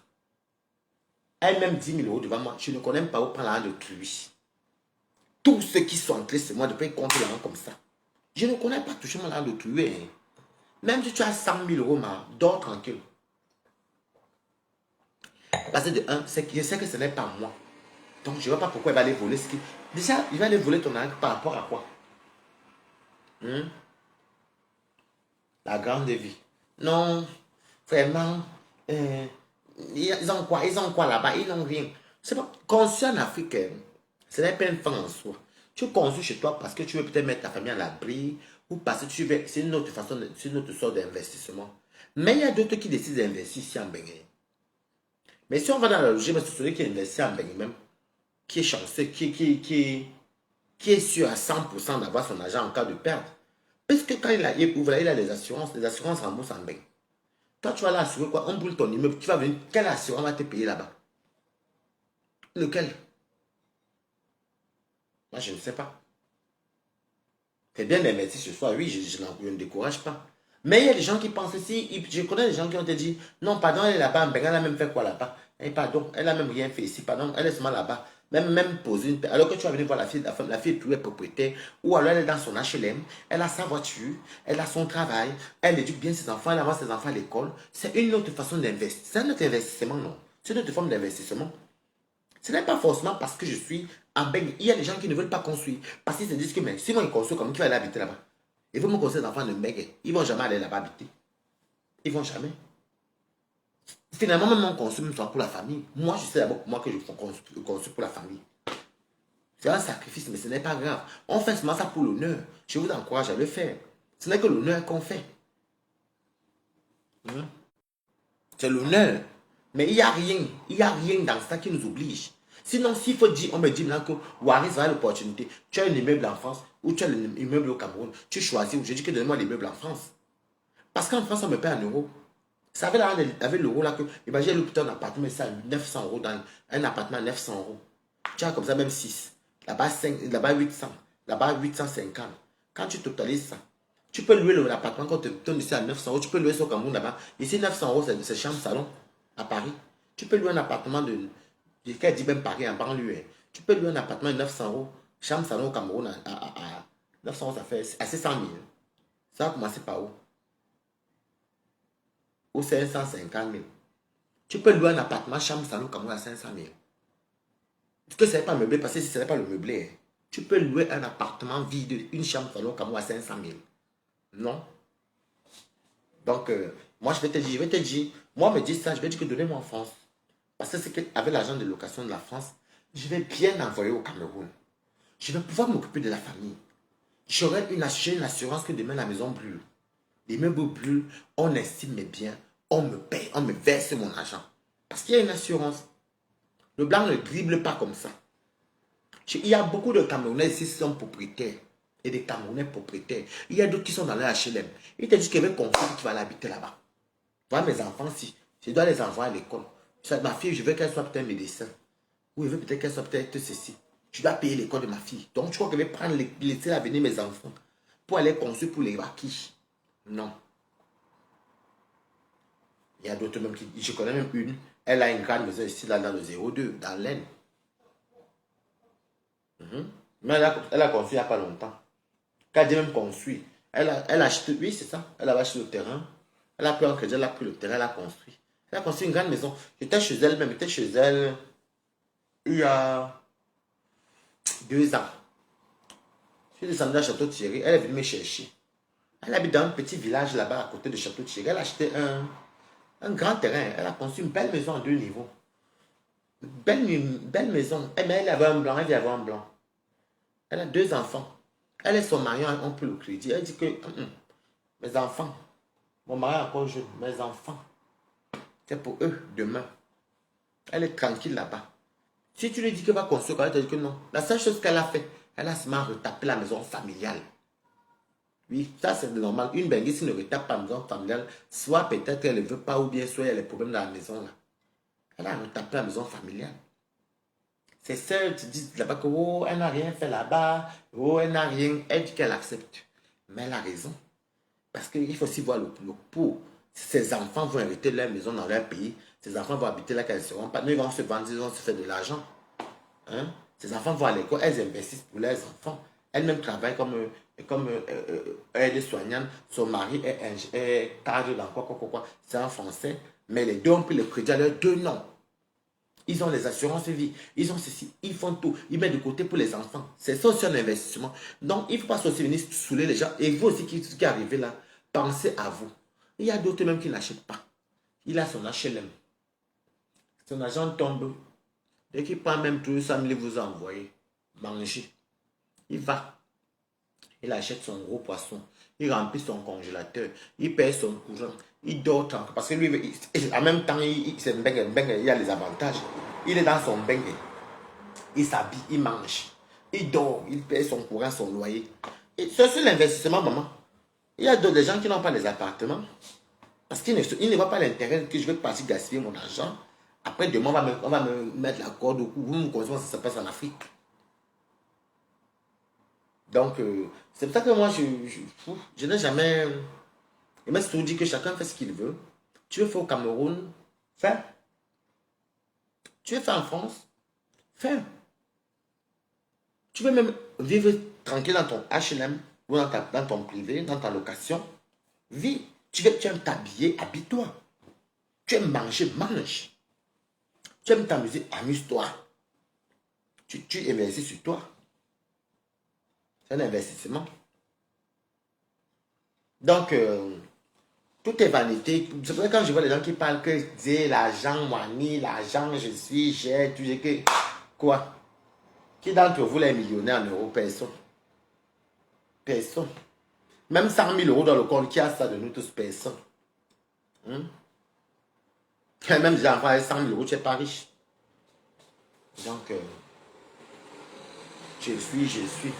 Elle même 10 000 euros devant moi. Je ne connais pas où prendre l'argent d'autrui. Tous ceux qui sont entrés, c'est moi de payer contre l'argent comme ça. Je ne connais pas toucher mon argent d'autrui. Hein. Même si tu as 100 000 euros, dors tranquille. Parce que de un, je sais que ce n'est pas moi. Donc, je ne vois pas pourquoi il va aller voler ce qui... Déjà, il va aller voler ton argent par rapport à quoi? La grande vie. Non, vraiment, ils ont quoi? Ils ont quoi là-bas? Ils n'ont rien. C'est pas construire en Afrique, hein, ce n'est pas une fin en soi. Tu construis chez toi parce que tu veux peut-être mettre ta famille à l'abri ou parce que tu veux, c'est une autre façon, c'est une autre sorte d'investissement. Mais il y a d'autres qui décident d'investir ici en Bénin. Mais si on va dans la logique, c'est celui qui investit en Bénin même, qui est chanceux, qui est sûr à 100% d'avoir son argent en cas de perte. Parce que quand il a les assurances remboursent en Bénin. Toi, tu vas l'assurer quoi? On brûle ton immeuble, tu vas venir, quelle assurance va te payer là-bas? Lequel? Moi, je ne sais pas. C'est bien d'investir ce soir, oui, je ne décourage pas. Mais il y a des gens qui pensent ici, je connais des gens qui ont te dit, non, pardon, elle est là-bas, elle a même fait quoi là-bas? Et pardon, elle a même rien fait ici, pardon, elle est seulement là-bas. Même poser une... Alors que tu vas venir voir la fille est propriétaire, ou alors elle est dans son HLM, elle a sa voiture, elle a son travail, elle éduque bien ses enfants, elle avance ses enfants à l'école. C'est une autre façon d'investir. C'est un autre investissement, non? C'est une autre forme d'investissement. Ce n'est pas forcément parce que je suis en Bengue. Il y a des gens qui ne veulent pas construire. Parce qu'ils se disent que mais, si moi ils construisent, comment qui va aller habiter là-bas? Ils vont me construire des enfants de Bengue. Ils ne vont jamais aller là-bas habiter. Ils ne vont jamais. Finalement, même on construit même pour la famille. Moi, je sais d'abord pour moi que je construis pour la famille. C'est un sacrifice, mais ce n'est pas grave. On fait seulement ça pour l'honneur. Je vous encourage à le faire. Ce n'est que l'honneur qu'on fait. C'est l'honneur. Mais il n'y a rien. Il n'y a rien dans ça qui nous oblige. Sinon, s'il faut dire, on me dit maintenant que Waris a l'opportunité, tu as un immeuble en France ou tu as un immeuble au Cameroun, tu choisis, je dis que donne-moi l'immeuble en France. Parce qu'en France, on me paie en euros. Ça avait avec l'euro là que, imagine l'hôpital un appartement, c'est à 900 euros, dans un appartement à 900 euros. Tu as comme ça même 6. Là-bas 800, là-bas 850. Quand tu totalises ça, tu peux louer l'appartement quand tu donne ici à 900 euros, tu peux louer ça au Cameroun là-bas. Ici 900 euros, c'est chambre salon à Paris. Tu peux louer un appartement de, je dis même Paris en banlieue. Tu peux louer un appartement de 900 euros, chambre salon au Cameroun à 900 euros, ça fait à 600 000. Ça va commencer par où? Ou 550 000. Tu peux louer un appartement, chambre, salon, Cameroun à 500 000. Est-ce que ce n'est pas meublé? Parce que si ce n'est pas le meublé, tu peux louer un appartement vide, une chambre, salon, Cameroun à 500 000. Non. Donc, moi, je vais te dire, moi, me dis ça, je vais dire que donnez-moi en France. Parce que c'est qu'avec l'argent de location de la France, je vais bien envoyer au Cameroun. Je vais pouvoir m'occuper de la famille. J'aurai une assurance que demain la maison brûle. Les meubles brûlent, on estime mes biens, on me paye, on me verse mon argent. Parce qu'il y a une assurance. Le blanc ne dribble pas comme ça. Il y a beaucoup de Camerounais ici qui sont propriétaires. Et des Camerounais propriétaires. Il y a d'autres qui sont dans leur HLM. Ils te disent qu'ils veulent construire, tu vas l'habiter là-bas. Voilà mes enfants, si je dois les envoyer à l'école. Ma fille, je veux qu'elle soit peut-être médecin. Ou je veux peut-être qu'elle soit peut-être ceci. Je dois payer l'école de ma fille. Donc, tu crois que je vais prendre, laisser à venir mes enfants pour aller construire pour les vaquilles? Non. Il y a d'autres même qui... Je connais même une. Elle a une grande maison ici, là, dans le 02, dans l'Aisne. Mais elle a construit il n'y a pas longtemps. Quand elle dit même construit, elle a acheté, oui, c'est ça. Elle a acheté le terrain. Elle a pris un crédit, elle a pris le terrain, elle a construit. Elle a construit une grande maison. J'étais chez elle même, j'étais chez elle il y a 2 ans. Je suis descendu à Château-Thierry, elle est venue me chercher. Elle habite dans un petit village là-bas à côté de Château-Thierry. Elle a acheté un grand terrain. Elle a construit une belle maison en 2 niveaux. Belle maison. Mais elle avait un blanc, elle avait un blanc. Elle a 2 enfants. Elle et son mari ont pris le crédit. Elle dit que mes enfants, mon mari est encore jeune, mes enfants, c'est pour eux demain. Elle est tranquille là-bas. Si tu lui dis qu'elle va construire, elle te dit que non. La seule chose qu'elle a fait, elle a seulement retapé la maison familiale. Oui, ça c'est normal. Une bengue, si ne retape pas la maison familiale, soit peut-être qu'elle ne veut pas, ou bien soit il y a des problèmes dans la maison là. Elle a retapé la maison familiale. C'est celle qui dit là-bas que oh, elle n'a rien fait là-bas, oh, elle n'a rien. Elle dit qu'elle accepte. Mais elle a raison. Parce qu'il faut aussi voir le pour. Ses enfants vont hériter leur maison dans leur pays. Ses enfants vont habiter là qu'elles ne seront pas. Nous, ils vont se vendre, ils vont se faire de l'argent. Hein? Ses enfants vont à l'école, elles investissent pour leurs enfants. Elle-même travaille comme aide-soignante. Son mari est cadre dans quoi. C'est en français. Mais les deux ont pris le crédit à leurs 2 noms. Ils ont les assurances vie, ils ont ceci, ils font tout, ils mettent de côté pour les enfants. C'est ça aussi un investissement. Donc, il ne faut pas aussi venir saouler les gens. Et vous aussi qui arrivez là, pensez à vous. Il y a d'autres même qui n'achètent pas. Il a son HLM. Son argent tombe. Dès qu'il prend même tout ça, il vous a envoyé. Manger. Il va. Il achète son gros poisson. Il remplit son congélateur. Il paye son courant. Il dort tranquille. Parce que lui, en même temps, il y a les avantages. Il est dans son bengue. Il s'habille, il mange. Il dort, il paye son courant, son loyer. C'est l'investissement, maman. Il y a d'autres gens qui n'ont pas les appartements. Parce qu'ils ne voient pas l'intérêt que je vais partir gaspiller mon argent. Après, demain, on va me mettre la corde au cou. Vous me connaissez, ça se passe en Afrique. Donc, c'est pour ça que moi, je n'ai jamais... Je me suis dit que chacun fait ce qu'il veut. Tu veux faire au Cameroun, fais. Tu veux faire en France, fais. Tu veux même vivre tranquille dans ton HLM, ou dans ton privé, dans ta location, vis. Tu aimes t'habiller, habille-toi. Tu aimes manger, mange. Tu aimes t'amuser, amuse-toi. Tu investis sur toi. C'est un investissement. Donc, tout est vanité. C'est pour ça que quand je vois les gens qui parlent que c'est l'argent, Wani, l'argent, j'ai, tu sais que... Quoi? Qui d'entre vous est millionnaire en euros? Personne. Personne. Même 100 000 euros dans le compte, qui a ça de nous tous? Personne. Même des enfants avec 100 000 euros, tu n'es pas riche. Donc, je suis.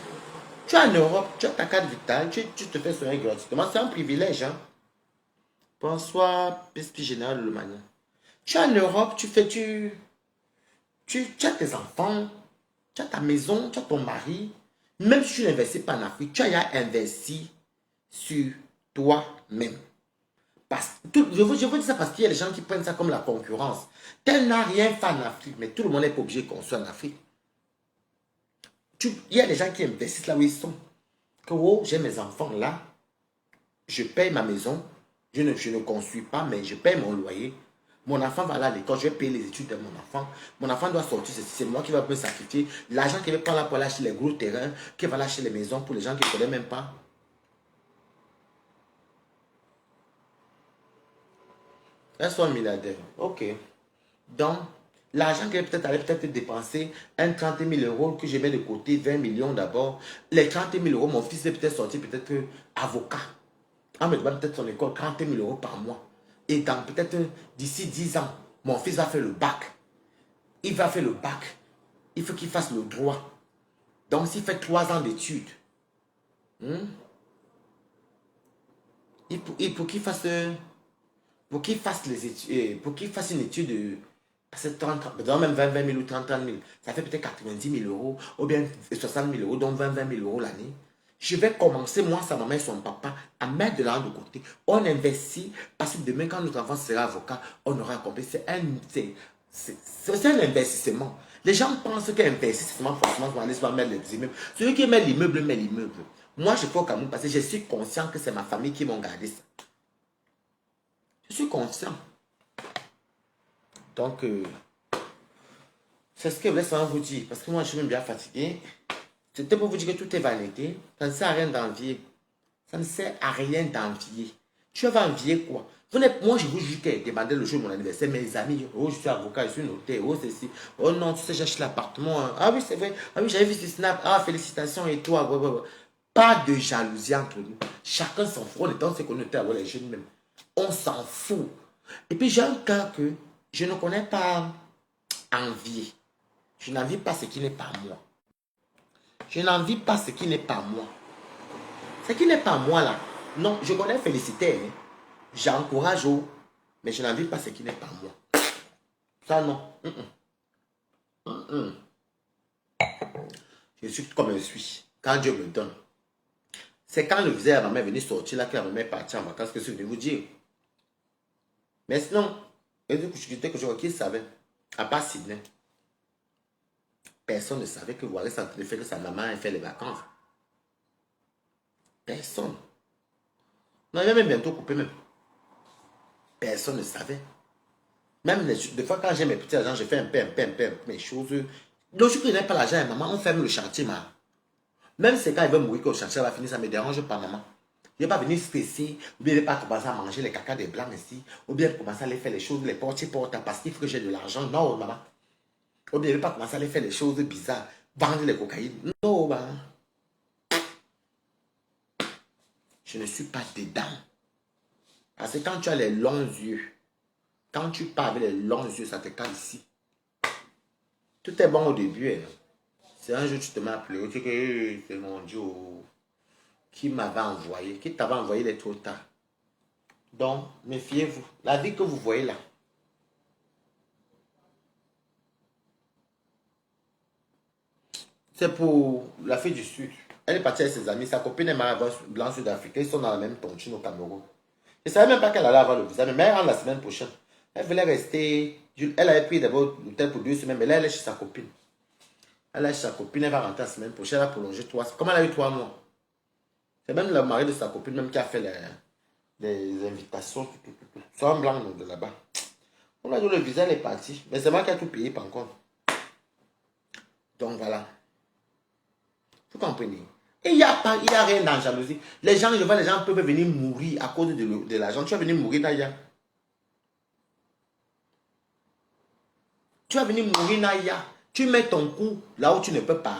Tu es en Europe, tu as ta carte vitale, tu te fais soigner gratuitement. C'est un privilège. Hein? Bonsoir, Pespi Général Le Mania. Tu es en Europe, tu as tes enfants, tu as ta maison, tu as ton mari. Même si tu n'investis pas en Afrique, tu as investi sur toi-même. Je vous dis ça parce qu'il y a des gens qui prennent ça comme la concurrence. Tel n'a rien fait en Afrique, mais tout le monde n'est pas obligé de construire en Afrique. Il y a des gens qui investissent là où ils sont. Que oh, j'ai mes enfants là, je paye ma maison, je ne construis pas, mais je paye mon loyer. Mon enfant va aller à l'école, je vais payer les études de mon enfant. Mon enfant doit sortir, c'est moi qui vais me sacrifier. L'argent qu'il va prendre là pour aller acheter les gros terrains, qui va acheter les maisons pour les gens qui ne connaissent même pas. Elles sont milliardaires. Ok. Donc, l'argent que peut-être aller peut-être dépenser, 30 000 euros que je mets de côté, 20 millions d'abord. Les 30 000 euros, mon fils est peut-être sorti peut-être avocat. On me demande peut-être son école, 30 000 euros par mois. Et dans peut-être d'ici 10 ans, mon fils va faire le bac. Il va faire le bac. Il faut qu'il fasse le droit. Donc, s'il fait 3 ans d'études, pour qu'il fasse, les études, pour qu'il fasse une étude de, parce que 30, même 20 000 ou 30 000, ça fait peut-être 90 000 euros, ou bien 60 000 euros, donc 20 000 euros l'année. Je vais commencer, moi, sa maman et son papa, à mettre de l'argent de côté. On investit, parce que demain, quand notre enfant sera avocat, on aura compris. C'est un investissement. Les gens pensent qu'investissement, forcément, on va aller se mettre les immeubles. Celui qui met l'immeuble, met l'immeuble. Moi, je fais au Cameroun parce que je suis conscient que c'est ma famille qui m'ont gardé ça. Je suis conscient. Donc, c'est ce que je voulais seulement vous dire. Parce que moi, je suis même bien fatigué. C'était pour vous dire que tout est vanité. Ça ne sert à rien d'envier. Ça ne sert à rien d'envier. Tu vas envier quoi? Moi, je vous jure qu'elle demandait le jour de mon anniversaire. Mes amis, oh, je suis avocat, je suis notaire, oh, ceci. Oh non, tu sais, j'achète l'appartement. Hein. Ah oui, c'est vrai. Ah oui, j'avais vu ce snap. Ah, félicitations et toi. Ouais, ouais, ouais. Pas de jalousie entre nous. Chacun s'en fout. On est dans ce qu'on était avec les jeunes même. On s'en fout. Et puis, j'ai un cas que je ne connais pas envier. Je n'envie pas ce qui n'est pas moi. Je n'envie pas ce qui n'est pas moi. Ce qui n'est pas moi là. Non, je connais Félicité. Hein. J'encourage, mais je n'envie pas ce qui n'est pas moi. Ça non. Je suis comme je suis. Quand Dieu me donne. C'est quand le visa à ma mère est venue sortir là que la maman est partie en vacances que je suis venu vous dire. Mais sinon, qui savait? À part Sydney. Personne ne savait que voilà, ça le fait que sa maman a fait les vacances. Personne. Non, il va même bientôt couper même. Personne ne savait. Même des fois, quand j'ai mes petits agents, je fais un peu, mes choses. Le jour que je n'ai pas l'argent, maman, on ferme le chantier, maman. Même c'est quand il veut mourir que le chantier va finir, ça ne me dérange pas, maman. Je ne vais pas venir stresser, ou bien je ne vais pas commencer à manger les caca des blancs ici, ou bien commencer à aller faire les choses, les portes parce qu'il faut que j'ai de l'argent. Non, maman. Ou bien je ne vais pas commencer à aller faire les choses bizarres, vendre les cocaïnes. Non, maman. Je ne suis pas dedans. Parce que quand tu as les longs yeux, quand tu parles avec les longs yeux, ça te cale ici. Tout est bon au début. Hein. C'est un jour tu te mets à pleurer, tu dis que c'est mon Dieu qui m'avait envoyé, qui t'avait envoyé les trop tard. Donc, méfiez-vous. La vie que vous voyez là, c'est pour la fille du Sud. Elle est partie avec ses amis, sa copine est mariée blanc sud-africain, ils sont dans la même tontine au Cameroun. Je ne savais même pas qu'elle allait avoir le visa, mais elle rentre la semaine prochaine. Elle voulait rester, elle avait pris d'abord l'hôtel pour 2 semaines, mais là elle est chez sa copine. Elle est chez sa copine, elle va rentrer la semaine prochaine, elle va prolonger 3 semaines. Comme elle a eu 3 mois. C'est même le mari de sa copine même qui a fait les invitations, tout. C'est un blanc de là-bas. On a dit le visa, elle est partie. Mais c'est moi qui ai tout payé par contre. Donc voilà. Vous comprenez? Et il n'y a rien dans la jalousie. Les gens, je vois les gens peuvent venir mourir à cause de l'argent. Tu vas venir mourir Naya. Tu vas venir mourir Naya. Tu mets ton cou là où tu ne peux pas.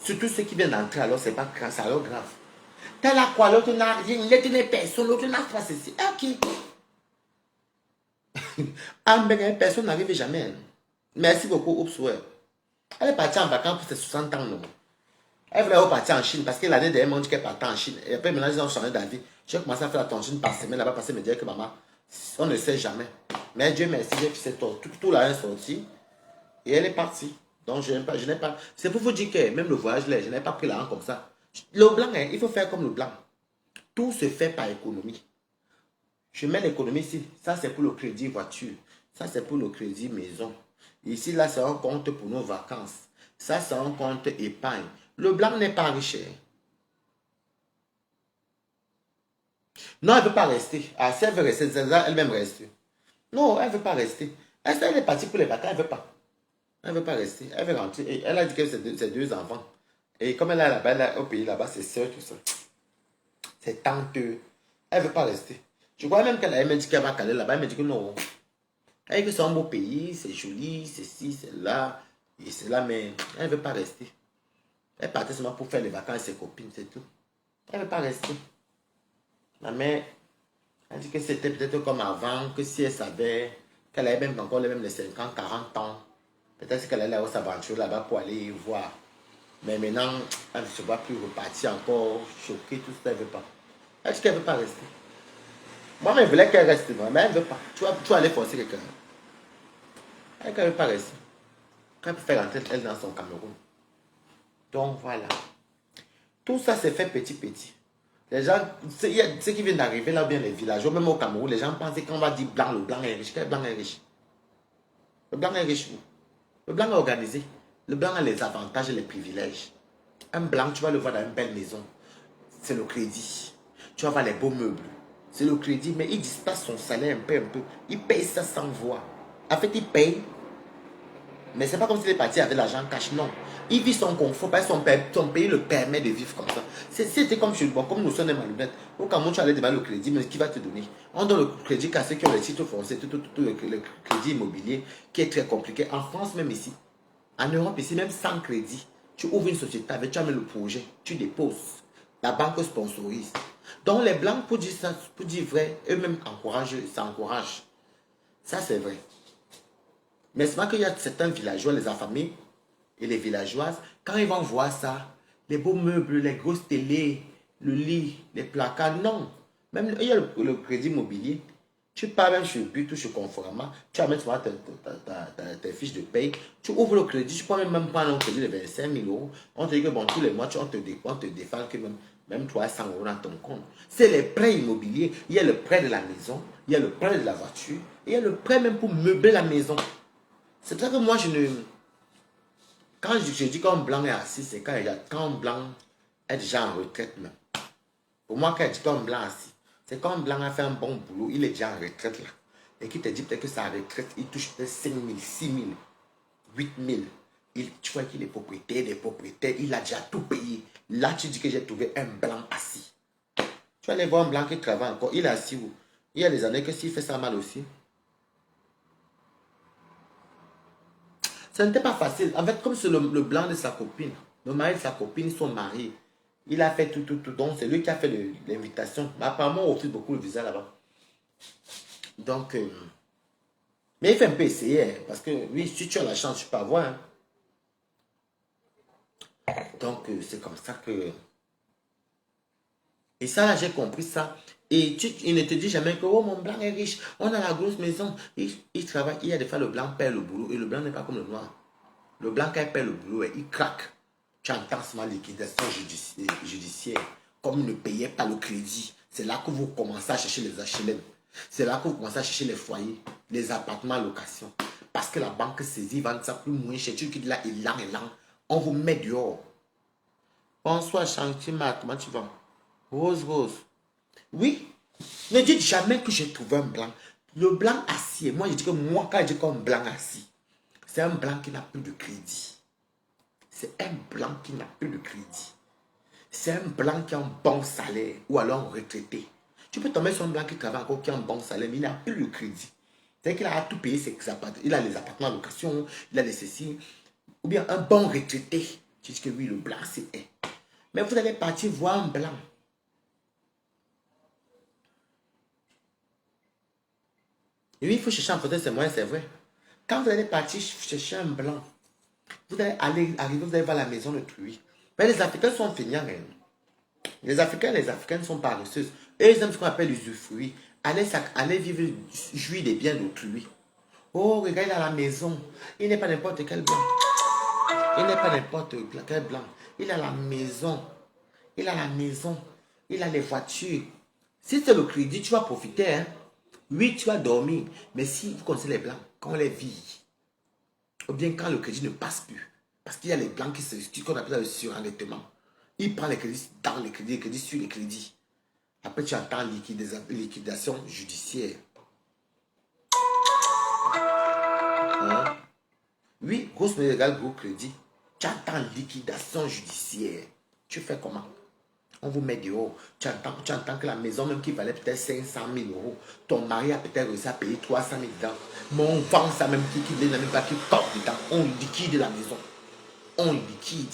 Surtout ceux qui viennent d'entrer, alors c'est pas grave, c'est alors grave. T'as là quoi, l'autre n'a rien, l'autre n'est personne, l'autre n'a pas ceci. Ok. Personne n'arrive jamais. Merci beaucoup, Oups, ouais. Elle est partie en vacances pour ses 60 ans, non? Elle voulait partir en Chine parce que l'année dernière, elle m'a dit qu'elle partait en Chine. Et après, maintenant, ils ont changé d'avis. J'ai commencé à faire la tongine par semaine là-bas parce qu'elle me disait que maman, on ne sait jamais. Mais Dieu merci, j'ai fait tout là est sorti. Et elle est partie. Donc, je n'ai pas. C'est pour vous dire que même le voyage là, je n'ai pas pris l'argent comme ça. Le blanc, hein, il faut faire comme le blanc. Tout se fait par économie. Je mets l'économie ici. Ça, c'est pour le crédit voiture. Ça, c'est pour le crédit maison. Ici, là, c'est un compte pour nos vacances. Ça, c'est un compte épargne. Le blanc n'est pas riche. Non, elle ne veut pas rester. Ah, si elle veut rester, elle-même reste. Non, elle ne veut pas rester. Elle est partie pour les vacances, elle ne veut pas. Elle ne veut pas rester. Elle veut rentrer. Et elle a dit que c'est 2 enfants. Et comme elle est là-bas, au pays là-bas, c'est soeur, tout ça. C'est tante. Elle ne veut pas rester. Je crois même qu'elle a dit qu'elle va caler là-bas. Elle m'a dit que non. Elle dit que c'est un beau pays, c'est joli, c'est ci, c'est là. Et c'est là, mais elle ne veut pas rester. Elle partait seulement pour faire les vacances avec ses copines, c'est tout. Elle ne veut pas rester. Ma mère, elle dit que c'était peut-être comme avant, que si elle savait qu'elle avait même encore les 50, 40 ans, Peut-être qu'elle allait s'aventurer là-bas pour aller voir. Mais maintenant, elle ne se voit plus repartir encore, choquée, tout ça, elle ne veut pas. Elle dit qu'elle ne veut pas rester. Moi, je voulais qu'elle reste, mais elle ne veut pas. Tu vas aller forcer quelqu'un. Elle ne veut pas rester. Elle peut faire rentrer elle dans son Cameroun. Donc voilà. Tout ça s'est fait petit petit. Les gens, ceux qui viennent d'arriver là, bien les villageois, même au Cameroun, les gens pensent qu'on va dire blanc, le blanc est riche. Quel blanc est riche? Le blanc est riche où? Le blanc est organisé. Le blanc a les avantages et les privilèges. Un blanc, tu vas le voir dans une belle maison. C'est le crédit. Tu vas voir les beaux meubles. C'est le crédit, mais il disperse son salaire un peu, un peu. Il paye ça sans voir. En fait, il paye. Mais c'est pas comme s'il est parti avec l'argent cash, non. Il vit son confort, parce que son pays le permet de vivre comme ça. C'était comme chez bon, comme nous sommes des malhonnêtes. Au Cameroun, tu allais demander le crédit, mais qui va te donner? On donne le crédit qu'à ceux qui ont les titres fonciers, tout le crédit immobilier, qui est très compliqué. En France, même ici. En Europe, ici, même sans crédit, tu ouvres une société avec, tu as mis le projet, tu déposes. La banque sponsorise. Donc, les Blancs, pour dire ça, pour dire vrai, eux-mêmes encouragent, ça encourage. Ça, c'est vrai. Mais c'est vrai qu'il y a certains villageois, les affamés et les villageoises, quand ils vont voir ça, les beaux meubles, les grosses télés, le lit, les placards, non. Même il y a le crédit immobilier. Tu pars même chez But ou chez Conforama, tu amènes tes fiches de paye, tu ouvres le crédit, tu peux même prendre un crédit de 25 000 euros. On te dit que bon, tous les mois, on te défend que même 300 euros dans ton compte. C'est les prêts immobiliers. Il y a le prêt de la maison, il y a le prêt de la voiture, il y a le prêt même pour meubler la maison. C'est pour ça que moi, quand je dis qu'un blanc est assis, c'est quand un blanc est déjà en retraite même. Pour moi, quand je dis qu'un blanc est assis, c'est quand un blanc a fait un bon boulot, il est déjà en retraite là. Et qui te dit peut-être que sa retraite, il touche peut-être 5 000, 6 000, 8 000. Tu vois qu'il est propriétaire, des propriétaires, il a déjà tout payé. Là, tu dis que j'ai trouvé un blanc assis. Tu vas aller voir un blanc qui travaille encore, il est assis où? Il y a des années que s'il fait ça mal aussi. Ça n'était pas facile. En fait, comme c'est le blanc de sa copine, le mari de sa copine, ils sont mariés. Il a fait tout. Donc, c'est lui qui a fait l'invitation. Mais apparemment, on offre beaucoup le visa là-bas. Donc, mais il fait un peu essayer. Hein, parce que, oui, si tu as la chance, tu peux avoir. Hein. Donc, c'est comme ça que... Et ça, là, j'ai compris ça. Et il ne te dit jamais que, oh, mon blanc est riche. On a la grosse maison. Il travaille. Il y a des fois, le blanc perd le boulot. Et le blanc n'est pas comme le noir. Le blanc, quand il perd le boulot, il craque. Tu entends ma liquidation judiciaire. Comme il ne payait pas le crédit, c'est là que vous commencez à chercher les HLM. C'est là que vous commencez à chercher les foyers, les appartements à location. Parce que la banque saisit, vend ça plus moins cher. Tu quittes là, élan. On vous met dehors. Bonsoir, Chantima, comment tu vas? Rose. Oui, ne dites jamais que j'ai trouvé un blanc. Le blanc assis, moi je dis que moi, quand je dis qu'un blanc assis, c'est un blanc qui n'a plus de crédit. C'est un blanc qui n'a plus de crédit. C'est un blanc qui a un bon salaire ou alors retraité. Tu peux tomber sur un blanc qui travaille encore qui a un bon salaire, mais il n'a plus de crédit. C'est-à-dire qu'il a tout payé ses appartements. Il a les appartements en location, il a les ceci. Ou bien un bon retraité. Tu dis que oui, le blanc c'est un. Mais vous allez partir voir un blanc. Et oui, il faut chercher en fauteuil, c'est moins, c'est vrai. Quand vous allez partir chercher un blanc, vous allez arriver, vous allez voir la maison de Truy. Mais les Africains sont feignants. Hein. Les Africaines sont paresseuses. Et ils aiment ce qu'on appelle l'usufruit. Allez vivre, jouir des biens d'autrui. Oh, regarde, il a la maison. Il n'est pas n'importe quel blanc. Il n'est pas n'importe quel blanc. Il a la maison. Il a la maison. Il a les voitures. Si c'est le crédit, tu vas profiter. Hein. Oui, tu vas dormir. Mais si vous connaissez les blancs, quand on les vit, ou bien quand le crédit ne passe plus, parce qu'il y a les blancs qu'on appelle le surendettement. Il prend les crédits dans les crédits sur les crédits. Après, tu entends liquidation judiciaire. Hein? Oui, grosse mais égale gros crédit. Tu entends liquidation judiciaire. Tu fais comment? On vous met dehors. Tu entends que la maison, même qui valait peut-être 500 000 euros, ton mari a peut-être réussi à payer 300 000 dedans. Mais on vend ça même qui n'est même pas qui porte dedans. On liquide la maison. On liquide.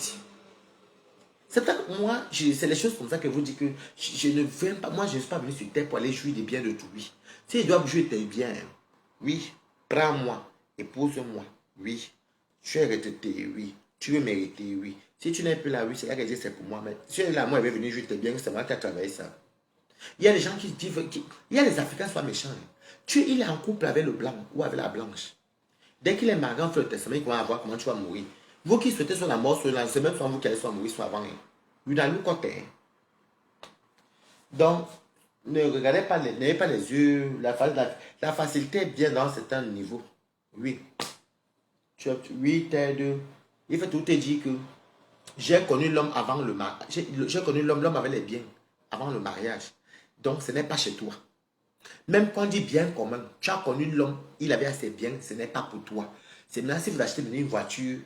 C'est peut-être que moi, c'est les choses comme ça que vous dites que je ne viens pas, moi je ne suis pas venu sur terre pour aller jouir des biens de tout. Oui. Si ils doivent jouer tes biens, oui, prends-moi, épouse-moi, oui. Tu es retraité, oui. Tu veux mériter, oui. Si tu n'es plus là, oui, c'est là que je dis c'est pour moi. Mais si tu es là, moi, elle va venir juste bien, c'est moi qui ai travaillé ça. Il y a des gens qui disent, il y a les Africains qui sont méchants. Il est en couple avec le blanc ou avec la blanche. Dès qu'il est marié, on fait le testament, il va voir comment tu vas mourir. Vous qui souhaitez sur la mort, c'est même soit vous qui allez soit mourir, soit avant. Vous n'allez pas côté. Donc, ne regardez pas, n'ayez pas les yeux. La facilité est bien dans certains niveaux. Oui. Oui, t'aides. Il faut tout te dire que j'ai connu l'homme avant le mariage. J'ai connu l'homme avec les biens avant le mariage. Donc, ce n'est pas chez toi. Même quand on dit bien commun, tu as connu l'homme, il avait assez bien, ce n'est pas pour toi. C'est maintenant si vous achetez une voiture,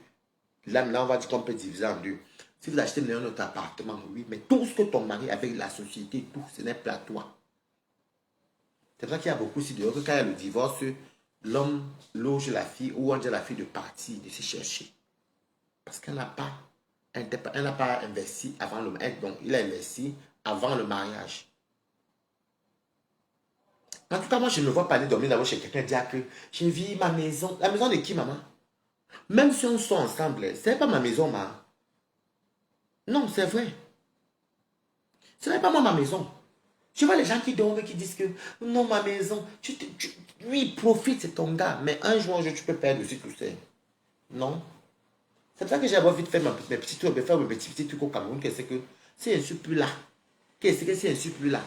là maintenant on va dire qu'on peut diviser en deux. Si vous achetez un autre appartement, oui, mais tout ce que ton mari avec la société, tout, ce n'est pas à toi. C'est pour ça qu'il y a beaucoup aussi de que quand il y a le divorce, l'homme loge la fille ou on dit à la fille de partir, de se chercher. Parce qu'elle n'a pas, investi avant le mariage. Donc, il a investi avant le mariage. En tout cas, moi, je ne me vois pas aller dormir d'abord chez quelqu'un et dire que j'ai vu ma maison. La maison de qui, maman? Même si on sort ensemble, ce n'est pas ma maison, maman. Non, c'est vrai. Ce n'est pas moi ma maison. Je vois les gens qui dorment et qui disent que non, ma maison. Lui, profite, c'est ton gars. Mais un jour, tu peux perdre aussi tout ça. Non. C'est pour ça que j'ai envie de faire mes petits trucs, de faire mes petits trucs au Cameroun. Que c'est que si je ne suis plus là. Qu'est-ce que si je ne suis plus là?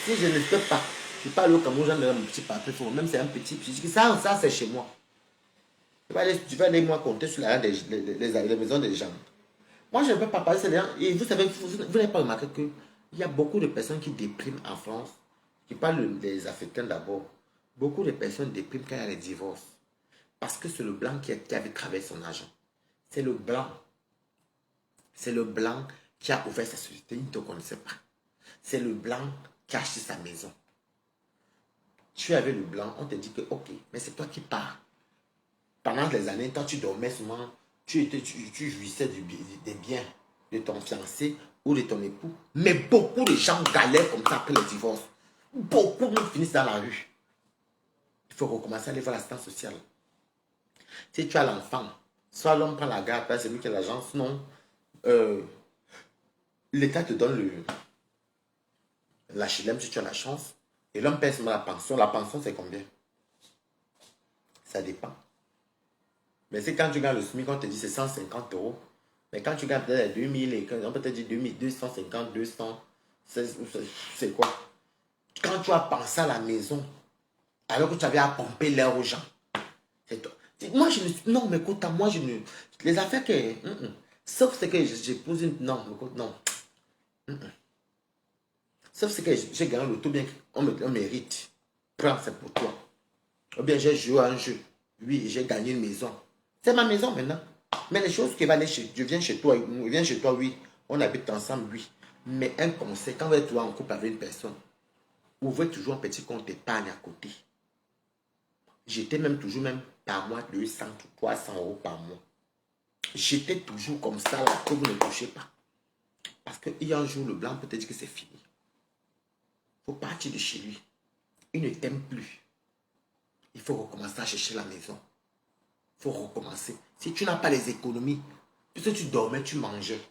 Si je ne peux pas, je parle au Cameroun, j'en ai mon petit papier, même c'est un petit, ça c'est chez moi. Tu vas aller moi compter sur la les maisons des gens. Moi, je ne peux pas parler, et vous savez, vous n'avez pas remarqué qu'il y a beaucoup de personnes qui dépriment en France, qui parlent des Africains d'abord. Beaucoup de personnes dépriment quand il y a les divorces. Parce que c'est le blanc qui avait travaillé son argent. C'est le blanc. C'est le blanc qui a ouvert sa société, il ne te connaissait pas. C'est le blanc qui a acheté sa maison. Tu es avec le blanc, on te dit que ok, mais c'est toi qui pars. Pendant des années, quand tu dormais souvent, tu jouissais des biens de ton fiancé ou de ton époux. Mais beaucoup de gens galèrent comme ça après le divorce. Beaucoup nous finissent dans la rue. Il faut recommencer à aller voir l'assistance sociale. Si tu as l'enfant, soit l'homme prend la garde, c'est lui qui a l'agence, non. L'État te donne l'HLM si tu as la chance. Et l'homme paie seulement la pension. La pension, c'est combien? Ça dépend. Mais c'est quand tu gagnes le SMIC, on te dit c'est 150 euros. Mais quand tu gagnes peut-être 2000, on peut te dire 2250, 200, c'est quoi? Quand tu as pensé à la maison, alors que tu avais à pomper l'air aux gens, c'est toi. Moi, je ne... Non, mais écoute, moi, je ne... Les affaires que... Sauf ce que j'épouse une... Non, écoute, non. Sauf ce que j'ai gagné le tout bien on mérite. Prends, c'est pour toi. Ou bien j'ai joué à un jeu. Oui, j'ai gagné une maison. C'est ma maison maintenant. Mais les choses qui vont aller chez... Je viens chez toi, oui. On habite ensemble, oui. Mais un conseil, quand vous êtes en couple avec une personne, ouvrez toujours un petit compte épargne à côté. J'étais même toujours par mois 200 ou 300 euros par mois. J'étais toujours comme ça, là, que vous ne touchez pas. Parce qu'il y a un jour, le blanc peut te dire que c'est fini. Il faut partir de chez lui. Il ne t'aime plus. Il faut recommencer à chercher la maison. Il faut recommencer. Si tu n'as pas les économies, puisque tu dormais, tu mangeais.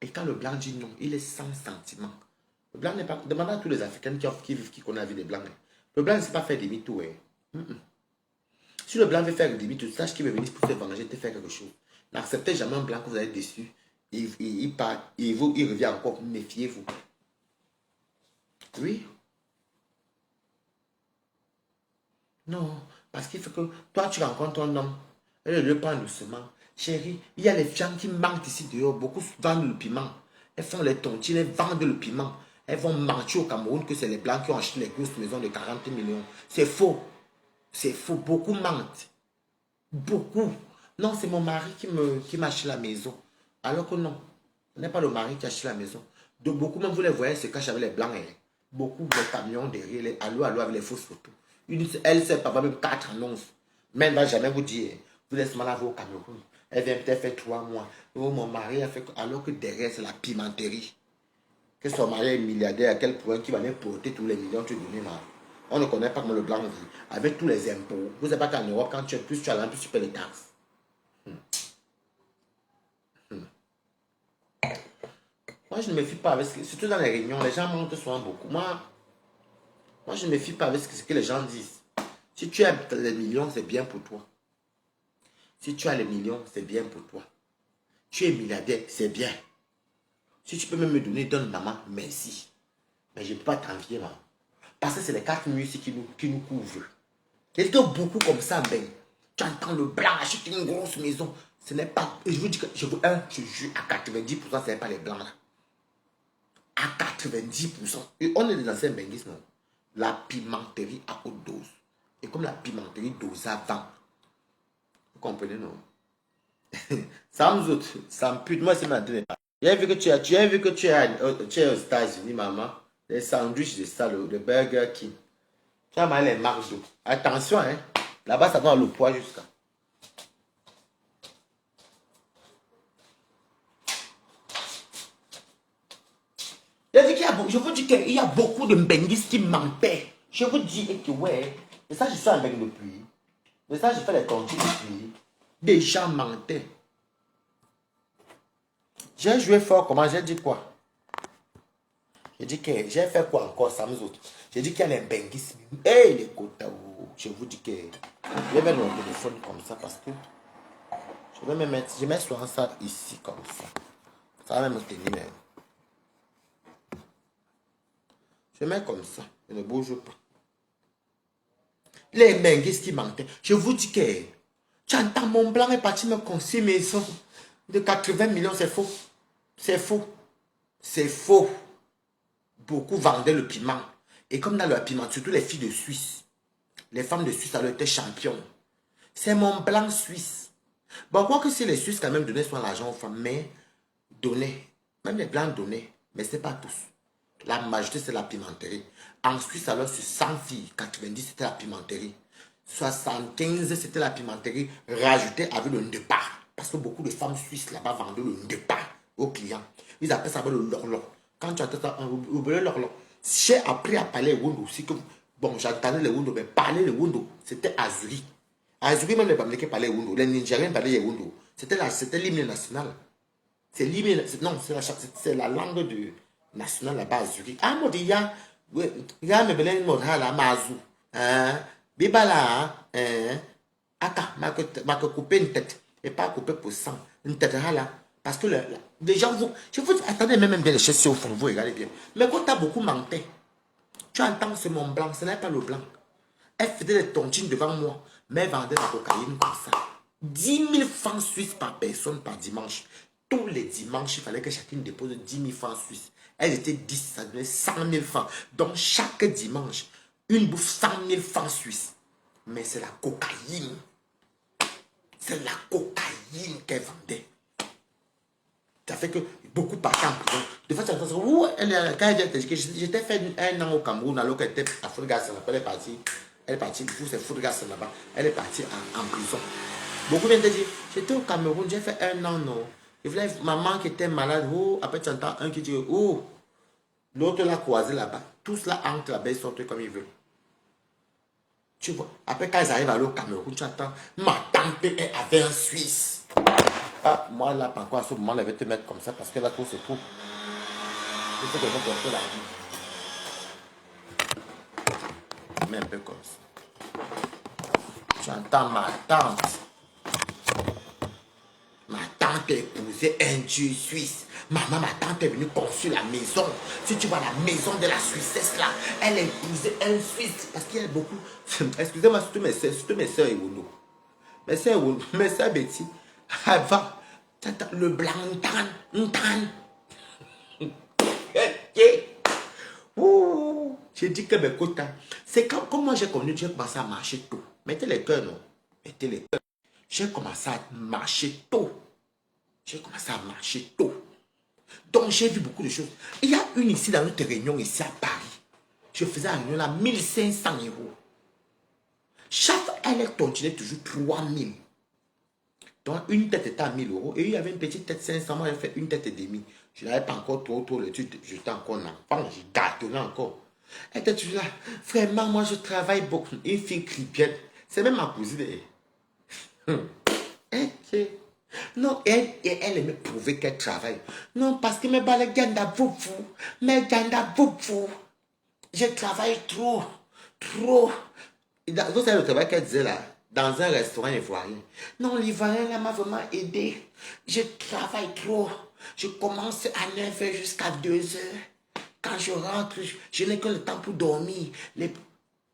Et quand le blanc dit non, il est sans sentiment. Le blanc n'est pas... Demandez à tous les Africains qui connaissent la vie des blancs. Le blanc ne sait pas faire demi-tour. Si le blanc veut faire demi-tour, sache qu'il veut venir pour se venger, te faire quelque chose. N'acceptez jamais un blanc que vous avez déçu. Il part, il revient encore. Méfiez-vous. Oui. Non, parce qu'il faut que toi, tu rencontres un homme. Elle le prend doucement. Chérie, il y a les femmes qui manquent ici dehors. Beaucoup vendent le piment. Elles font les tontines, elles vendent le piment. Elles vont mentir au Cameroun que c'est les blancs qui ont acheté les grosses maisons de 40 millions. C'est faux. C'est faux. Beaucoup mentent. Beaucoup. Non, c'est mon mari qui m'a acheté la maison. Alors que non, ce n'est pas le mari qui a acheté la maison. De beaucoup, même vous les voyez, se cachent avec les blancs. Beaucoup de camions derrière, les allô avec les fausses photos. Elle sait pas même 4 annonces. Mais elle ne va jamais vous dire, vous laissez mal au Cameroun. Elle vient peut-être faire 3 mois. Oh, mon mari a fait... Alors que derrière, c'est la pimenterie. Que son mari est milliardaire, à quel point qu'il va aller porter tous les millions que tu donnes là. On ne connaît pas comment le blanc vit. Avec tous les impôts. Vous savez pas qu'en Europe, quand tu es plus tu as plus tu payes les taxes. Moi, je ne me fie pas avec ce que... Surtout dans les réunions, les gens mentent souvent beaucoup. Moi, je ne me fie pas avec ce que les gens disent. Si tu as les millions, c'est bien pour toi. Si tu as les millions, c'est bien pour toi. Tu es milliardaire, c'est bien. Si tu peux même me donner, donne maman, merci. Mais je ne peux pas t'envier, maman. Parce que c'est les 4 murs ici qui nous couvrent. Il y a beaucoup comme ça, ben. Tu entends le blanc acheter une grosse maison. Ce n'est pas... Je vous dis que je jure, à 90%, ce n'est pas les blancs là. À 90%. Et on est des anciens benguistes, non? La pimenterie à haute dose. Et comme la pimenterie dose avant. Vous comprenez, non? Ça me zoute. Ça me pute. Moi, c'est ma dernière. J'ai vu que tu es aux États-Unis, maman. Les sandwichs de ça, le Burger King. Tu as mal les marques d'eau. Attention, hein. Là-bas, ça doit le poids jusqu'à. Je vous dis qu'il y a beaucoup de benguistes qui mentaient. Je vous dis que ouais. Et ça, je suis un bengue depuis. Et ça, je fais les tontines depuis. Des gens mentaient. J'ai joué fort, comment? J'ai dit quoi? J'ai dit que j'ai fait quoi encore, ça me autres? J'ai dit qu'il y a les benguistes. Hey, les quotas. Je vous dis que je vais mettre mon téléphone comme ça parce que je vais me mettre, je mets souvent ça ici comme ça. Ça va même me tenir même. Je mets comme ça. Je ne bouge pas. Les benguistes qui mentaient. Je vous dis que tu entends mon blanc est parti me construire une maison de 80 millions. C'est faux. C'est faux. C'est faux. Beaucoup vendaient le piment. Et comme dans le piment, surtout les filles de Suisse, les femmes de Suisse, alors étaient championnes. C'est mon blanc suisse. Bon, quoi que si les Suisses quand même donnaient soin l'argent aux femmes, mais donnaient. Même les blancs donnaient, mais ce n'est pas tous. La majorité, c'est la pimenterie. En Suisse, alors, sur 100 filles, 90, c'était la pimenterie. 75, c'était la pimenterie rajoutée avec le ndepa. Parce que beaucoup de femmes suisses là-bas vendaient le ndepa aux clients. Ils appellent ça le lorlon. Quand tu entends ça, oubliez le lorlon. J'ai appris à parler Wundo aussi. Bon, j'entendais les Wundo, mais parler le Wundo, c'était Azuri. Azuri, même les Bamileke parlaient Wundo. Les Nigériens parlaient Wundo. C'était l'hymne national. C'est l'hymne, non, c'est la langue nationale là-bas à Zurich. Ah, moi, il y a me belène la mazou. Bibala, aka, m'a coupé une tête. Et pas coupé pour sang. Une tête là. Parce que les gens, je vous attendez même bien les choses au fond, vous regardez bien. Mais quand tu as beaucoup menté, tu entends ce mon blanc, ce n'est pas le blanc. Elle faisait des tontines devant moi, mais elle vendait la cocaïne comme ça. 10 000 francs suisses par personne par dimanche. Tous les dimanches, il fallait que chacune dépose 10 000 francs suisses. Elles étaient 10, ça donnait 100 000 francs. Donc chaque dimanche, une bouffe 100 000 francs suisses. Mais c'est la cocaïne. C'est la cocaïne qu'elle vendait. Ça fait que beaucoup partaient en prison. De fait, quand j'étais fait un an au Cameroun, alors qu'elle était à Foudgas, elle est partie. Elle est partie, c'est Foudgas là-bas. Elle est partie en prison. Beaucoup viennent te dire, j'étais au Cameroun, j'ai fait un an, non. Il voulait maman qui était malade. Oh, après tu entends un qui dit, oh, l'autre l'a croisé là-bas. Tous là entrent là-bas, ils sortent comme ils veulent. Tu vois, après quand ils arrivent à au Cameroun, tu entends, ma tante avait un Suisse. Ah, moi là, par contre, à ce moment, elle va te mettre comme ça parce que là, tout c'est tout. Il faut que je porte la vie. Mets un peu comme ça. Tu entends ma tante. Ma tante a épousé un Dieu suisse. Maman, ma tante est venue construire la maison. Si tu vois la maison de la Suissesse là, elle a épousé un Suisse. Parce qu'il y a beaucoup. Excusez-moi, surtout mes soeurs et Wundo. Mes soeurs Betty. Avant, le blanc, j'ai dit que mes quotas. C'est comme moi j'ai connu, j'ai commencé à marcher tôt. Mettez les cœurs, non? Mettez les cœurs. J'ai commencé à marcher tôt. J'ai commencé à marcher tôt. Donc j'ai vu beaucoup de choses. Il y a une ici dans notre réunion, ici à Paris. Je faisais la réunion là, 1500 €. Chaque elle continuait toujours 3000. Donc une tête était à 1000 €. Et il y avait une petite tête 500. Moi j'ai fait une tête et demie. Je n'avais pas encore trop le truc. J'étais encore un enfant. J'ai gâtonné encore. Elle était toujours là. Vraiment, moi, je travaille beaucoup. Une fille cripienne. C'est même ma cousine. Ok. Non, elle aimait prouver qu'elle travaille. Non, parce que mes balais gagnent beaucoup. Mais gagnent beaucoup. Je travaille trop. Trop. Vous savez le travail qu'elle disait là, dans un restaurant ivoirien. Non, l'ivoirien là m'a vraiment aidé. Je travaille trop. Je commence à 9h jusqu'à 2h. Quand je rentre, je n'ai que le temps pour dormir.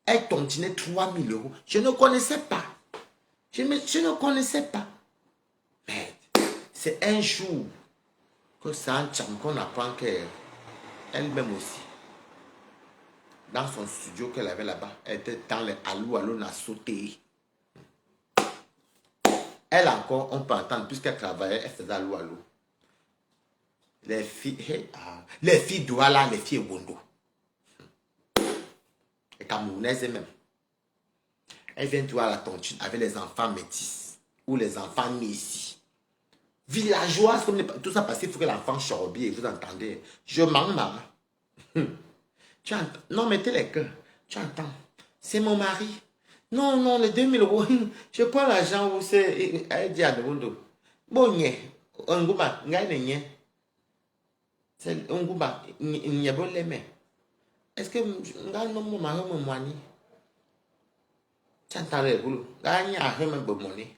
Elle tontinait 3 000 euros. Je ne connaissais pas. Je ne connaissais pas. Mais c'est un jour que c'est un cham qu'on apprend qu'elle-même aussi, dans son studio qu'elle avait là-bas, elle était dans les allô, n'a sauté. Elle encore, on peut entendre, puisqu'elle travaillait, elle faisait allô. Les filles Douala, les filles Wondo. Les Camerounaises même. Elles viennent voir la tontine avec les enfants métis ou les enfants nés ici. Villageoises, comme tout ça parce qu'il faut que l'enfant chorobie, vous entendez. Je m'en marre. Tu entends? Non, mettez les cœurs. Tu entends? C'est mon mari. Non, non, les 2 000 euros. Je prends l'argent où c'est. Elle dit à Wondo. Bon, un gouba, gagne. C'est un gouba, il n'y a pas les mains. Est-ce que mon mari me moigne? Tu entends le boulot? Gagne à rien, bon monnaie.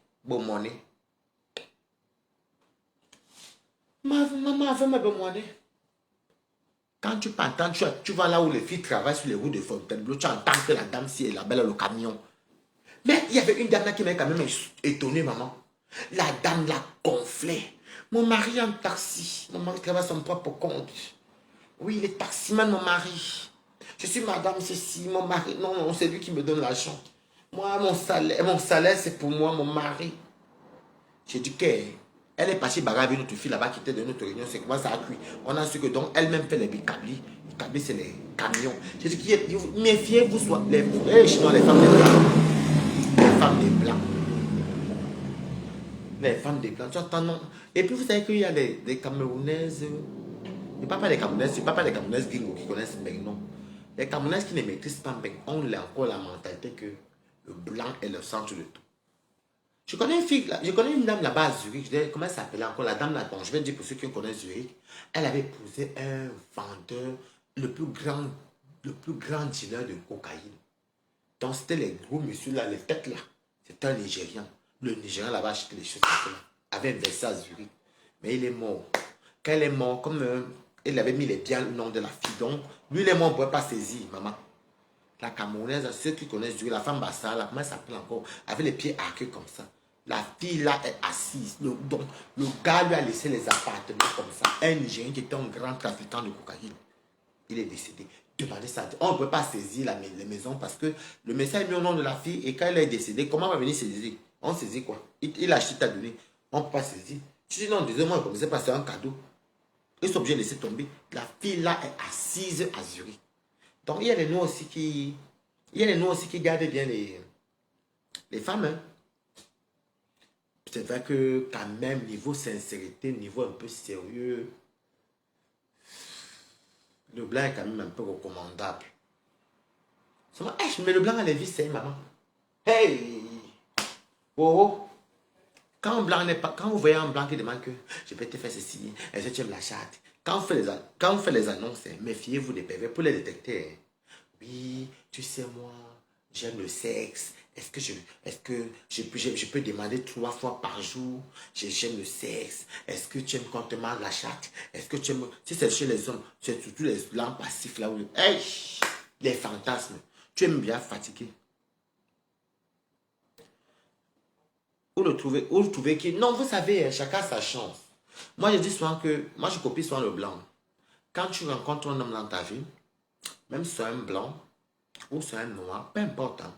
Maman a fait ma demande. Quand tu t'entends, tu vas là où les filles travaillent sur les routes de Fontainebleau, tu entends que la dame si est la belle le camion. Mais il y avait une dame là qui m'a quand même étonné, maman. La dame l'a gonflé. Mon mari en taxi. Mon mari travaille son propre compte. Oui, il est taximan, mon mari. Je suis madame ceci, mon mari. Non, non, c'est lui qui me donne l'argent. Moi, mon salaire, c'est pour moi, mon mari. J'ai dit qu'elle est partie bagarre avec notre fille là-bas qui était de notre réunion. C'est comment ça a cuit. On a su que donc elle-même fait les bicablis. Les bicablis, c'est les camions. J'ai dit, méfiez-vous, soit les Chinois, les femmes des blancs. Les femmes des blancs. Les femmes des blancs. Tu entends, non? Et puis vous savez qu'il y a des Camerounaises. Je ne parle pas des Camerounaises, je ne parle pas des Camerounaises gringos qui connaissent Mbeng, non. Les Camerounaises qui ne maîtrisent pas Mbeng ont encore la mentalité que le blanc est le centre de tout. Je connais une fille, je connais une dame là-bas à Zurich, comment elle s'appelait encore, la dame là-bas, je vais dire pour ceux qui connaissent Zurich, elle avait épousé un vendeur, le plus grand dealer de cocaïne. Donc c'était les gros messieurs là, les têtes là, c'était un Nigérian. Le Nigérian là-bas achetait les choses comme ça, avait investi à Zurich, mais il est mort. Quand il est mort, comme il avait mis les biens au nom de la fille, donc lui il est mort, on ne pouvait pas saisir, maman. La Camerounaise, ceux qui connaissent Dieu, la femme Bassa, comment elle s'appelle encore, avec les pieds arqués comme ça. La fille là est assise. Donc, le gars lui a laissé les appartements comme ça. Un Nigérien qui était un grand trafiquant de cocaïne. Il est décédé. Demandez ça. On ne peut pas saisir les maisons parce que le médecin est mis au nom de la fille et quand elle est décédée, comment on va venir saisir? On saisit quoi? Il a acheté à donner. On ne peut pas saisir. Tu dis non, disais-moi, comme c'est pas c'est un cadeau. Ils sont obligés de laisser tomber. La fille là est assise à Zurich. Donc, il y a les noirs aussi qui... Il y a les noirs aussi qui gardent bien les femmes. Hein. C'est vrai que quand même, niveau sincérité, niveau un peu sérieux, le blanc est quand même un peu recommandable. Mais le blanc a les vies, c'est maman. Hey! Oh! Quand vous voyez un blanc qui demande que je peux te faire ceci, est-ce que tu aimes la chatte? Quand on fait les annonces, méfiez-vous des pervers pour les détecter. Oui, tu sais moi, j'aime le sexe. Est-ce que je peux demander 3 fois par jour? J'aime le sexe. Est-ce que tu aimes quand on te mange la chatte? Est-ce que tu aimes... Si c'est chez les hommes, c'est surtout les blancs passifs là où... Hey, les fantasmes. Tu aimes bien fatiguer. Où le trouver qui... Non, vous savez, chacun sa chance. Moi, je dis souvent que... Moi, je copie souvent le blanc. Quand tu rencontres un homme dans ta vie, même si c'est un blanc ou c'est un noir, peu importe. Hein.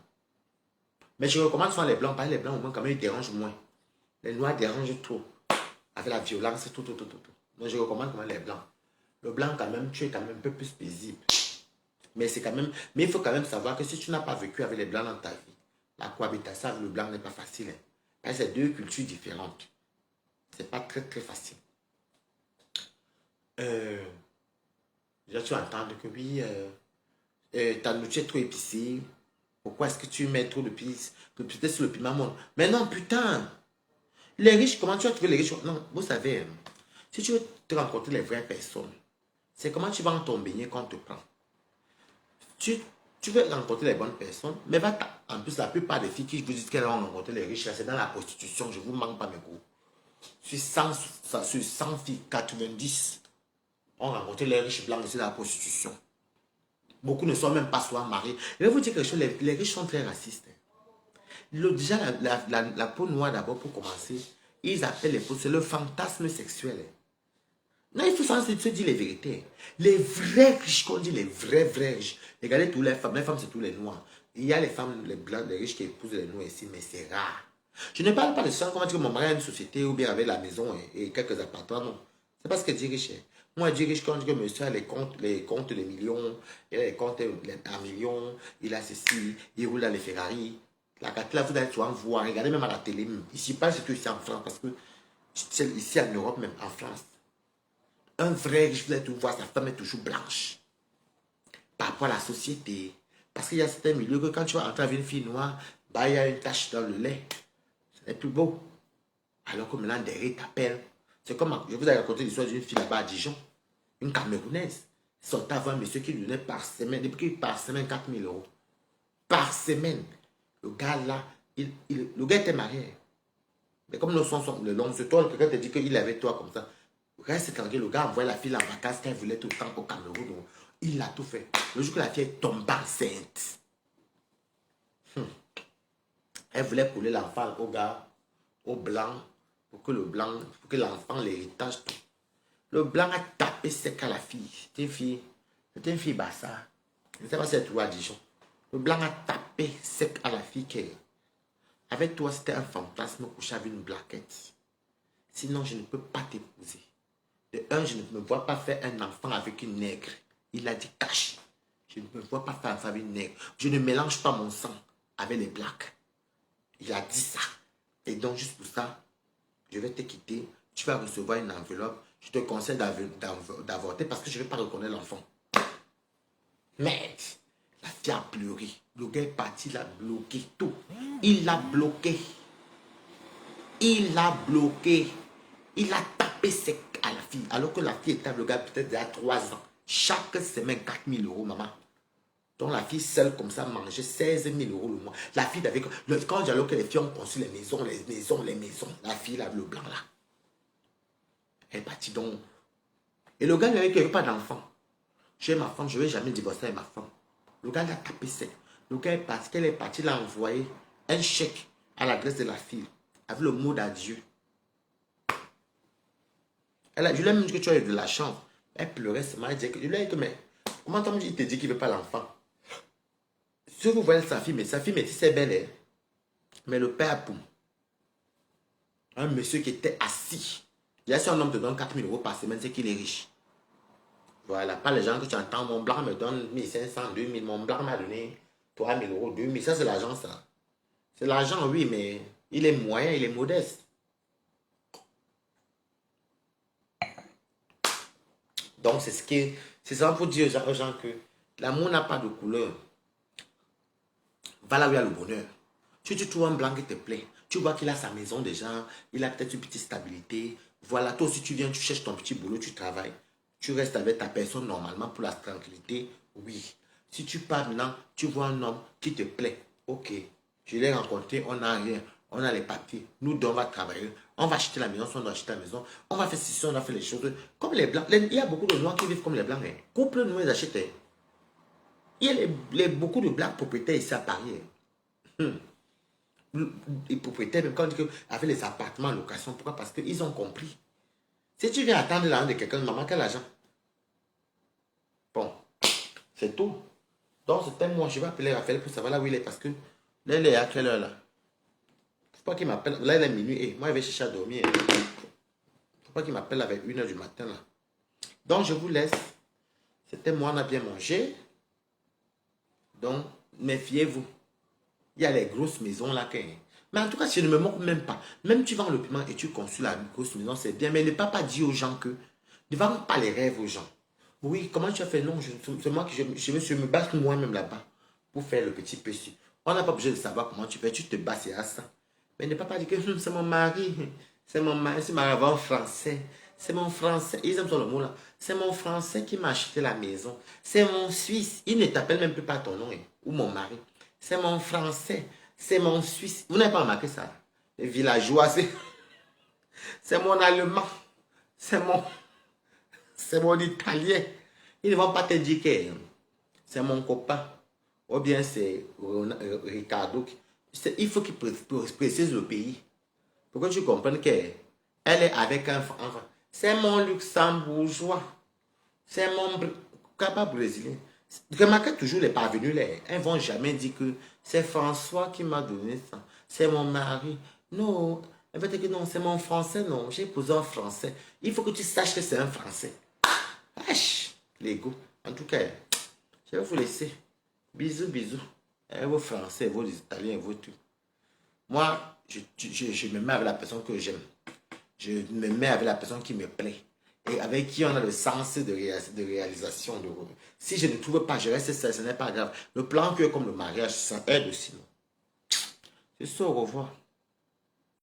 Mais je recommande souvent les blancs, parce que les blancs, au moins, quand même, ils dérangent moins. Les noirs dérangent trop. Avec la violence, tout. Donc, je recommande quand même les blancs. Le blanc, quand même, tu es quand même un peu plus paisible. Mais c'est quand même... Mais il faut quand même savoir que si tu n'as pas vécu avec les blancs dans ta vie, la cohabitation avec le blanc n'est pas facile. Hein. Parce que c'est 2 cultures différentes. C'est pas très, très facile. Déjà, tu entends que oui... ta nourriture est trop épicée. Pourquoi est-ce que tu mets trop de pisse? Peut-être sur le piment monte. Mais non, putain. Les riches, comment tu vas trouver les riches? Non, vous savez, si tu veux te rencontrer les vraies personnes, c'est comment tu vas en ton beignet quand on te prend. Tu veux rencontrer les bonnes personnes, mais en plus, la plupart des filles qui vous disent qu'elles vont rencontrer les riches, c'est dans la prostitution. Je ne vous manque pas mes goûts. Sur 100 filles, 90 ont rencontré les riches blancs de la prostitution. Beaucoup ne sont même pas soit mariés. Je vais vous dire quelque chose, les riches sont très racistes. Déjà, la peau noire, d'abord, pour commencer, ils appellent les peaux, c'est le fantasme sexuel. Non, il faut se dire les vérités. Les vrais riches, qu'on dit les vrais riches. Regardez tous les femmes c'est tous les noirs. Il y a les femmes, les blancs, les riches qui épousent les noirs ici, mais c'est rare. Je ne parle pas de ça, comment dire que mon mari a une société ou bien avec la maison et quelques appartements, non. C'est pas ce que dit riche. Moi, je dis riche quand je dis que monsieur a les comptes de millions, il a les comptes en millions, il a ceci, il roule dans les Ferrari. La carte là, vous allez souvent voir, regardez même à la télé. Ici, pas surtout ici en France, parce que ici en Europe, même en France. Un vrai riche, vous allez tout voir, sa femme est toujours blanche. Par rapport à la société. Parce qu'il y a certains milieux que quand tu vas entrer avec une fille noire, bah, il y a une tache dans le lait. C'est plus beau. Alors que maintenant, derrière, t'appelles. C'est comme, je vous ai raconté l'histoire d'une fille là-bas à Dijon, une Camerounaise. Elle sortait avant un monsieur qui lui donnait par semaine, par semaine 4 000 euros. Par semaine. Le gars là, le gars était marié. Mais comme nos sons sont le long, c'est toi, quelqu'un te dit qu'il avait toi comme ça. Reste tranquille, le gars envoyait la fille en vacances qu'elle voulait tout le temps au Cameroun. Donc, il a tout fait. Le jour que la fille est tombée enceinte, elle voulait couler l'enfant au gars, au blanc, pour que l'enfant l'héritage. Le blanc a tapé sec à la fille. C'était une fille bassa. Je ne sais pas si elle trouvait à Dijon. Le blanc a tapé sec à la fille qui avec toi, c'était un fantasme couché avec une blaquette. Sinon, je ne peux pas t'épouser. De un, je ne me vois pas faire un enfant avec une nègre. Il a dit cache. Je ne me vois pas faire un enfant avec une nègre. Je ne mélange pas mon sang avec les blacks. Il a dit ça. Et donc, juste pour ça, je vais te quitter. Tu vas recevoir une enveloppe. Je te conseille d'avorter parce que je ne vais pas reconnaître l'enfant. Merde. La fille a pleuré. Le gars est parti, il a bloqué tout. Il l'a bloqué. Il l'a bloqué. Il a tapé sec à la fille. Alors que la fille était avec le gars peut-être il y a 3 ans. Chaque semaine, 4 000 euros, maman. Donc la fille seule comme ça mangeait 16 000 euros le mois. La fille avait... Quand j'allais que les filles ont conçu les maisons. La fille là, le blanc là. Elle est partie donc. Et le gars lui avait dit qu'il n'y avait pas d'enfant. J'ai ma femme, je ne vais jamais divorcer avec ma femme. Le gars l'a tapé sec. Le gars est parti, qu'elle est partie, il a envoyé un chèque à l'adresse de la fille avec le mot d'adieu. Je lui ai même dit que tu as eu de la chance. Elle pleurait seulement. Je lui ai dit que, mais comment il te dit qu'il ne veut pas l'enfant? Si vous voyez sa fille, mais c'est belle, hein? Mais le père, boum. Un monsieur qui était assis. Il y a si un homme te donne 4 000 euros par semaine, c'est qu'il est riche. Voilà, pas les gens que tu entends, mon blanc me donne 1 500, 2 000, mon blanc m'a donné 3 000 euros, 2 000, ça c'est l'argent ça. C'est l'argent, oui, mais il est moyen, il est modeste. Donc c'est ça pour dire aux gens que l'amour n'a pas de couleur. Va là où il y a le bonheur. Si tu trouves un blanc qui te plaît, tu vois qu'il a sa maison déjà, il a peut-être une petite stabilité. Voilà, toi aussi tu viens, tu cherches ton petit boulot, tu travailles. Tu restes avec ta personne normalement pour la tranquillité, oui. Si tu pars maintenant, tu vois un homme qui te plaît, ok. Je l'ai rencontré, on n'a rien, on a les papiers. Nous deux, on va travailler, on va acheter la maison, si on doit acheter la maison, on va faire ceci, on va faire les choses. Comme les blancs, il y a beaucoup de noirs qui vivent comme les blancs. Hein. Couple, nous les achètent. Hein. Il y a beaucoup de blancs propriétaires ici à Paris. Hein. Les propriétaires, même quand on dit qu'avec les appartements en location, pourquoi? Parce qu'ils ont compris. Si tu viens attendre l'argent de quelqu'un, maman, quel argent? Bon, c'est tout. Donc, c'était moi, je vais appeler Raphaël pour savoir là où il est parce que là, il est à quelle heure là? Faut pas qu'il m'appelle. Là, il est minuit. Et moi, je vais chercher à dormir. Faut pas qu'il m'appelle avec 1 h du matin là. Donc, je vous laisse. C'était moi, on a bien mangé. Donc, méfiez-vous. Il y a les grosses maisons là. Mais en tout cas, je ne me moque même pas. Même tu vends le piment et tu construis la grosse maison, c'est bien. Mais ne pas dire aux gens que... Ne vends pas les rêves aux gens. Oui, comment tu as fait? Non, c'est moi qui je me bats moi-même là-bas pour faire le petit petit. On n'a pas besoin de savoir comment tu fais, tu te bats, c'est à ça. Mais ne pas dire que c'est mon mari, c'est mon mari, c'est ma en français. C'est mon français, ils aiment sur le mot là. C'est mon français qui m'a acheté la maison. C'est mon Suisse. Il ne t'appelle même plus par ton nom, hein, ou mon mari. C'est mon français. C'est mon Suisse. Vous n'avez pas remarqué ça? Les villageois, c'est mon allemand. C'est mon italien. Ils ne vont pas te dire que c'est mon copain. Ou bien c'est Ricardo. Il faut qu'il précise le pays. Pour que tu comprennes qu'elle est avec un enfant. C'est mon luxembourgeois. C'est mon capable brésilien. Remarquez toujours les parvenus, ils ne vont jamais dire que c'est François qui m'a donné ça. C'est mon mari. Non, elle va dire que non, c'est mon français. Non, j'ai posé un français. Il faut que tu saches que c'est un français. Wesh, l'ego. En tout cas, je vais vous laisser. Bisous, bisous. Et vos français, vos italiens, vos tout. Moi, je me mets avec la personne que j'aime. Je me mets avec la personne qui me plaît. Et avec qui on a le sens de réalisation. Si je ne trouve pas, je reste seul, ce n'est pas grave. Le plan que comme le mariage, ça aide aussi. C'est ça, au revoir.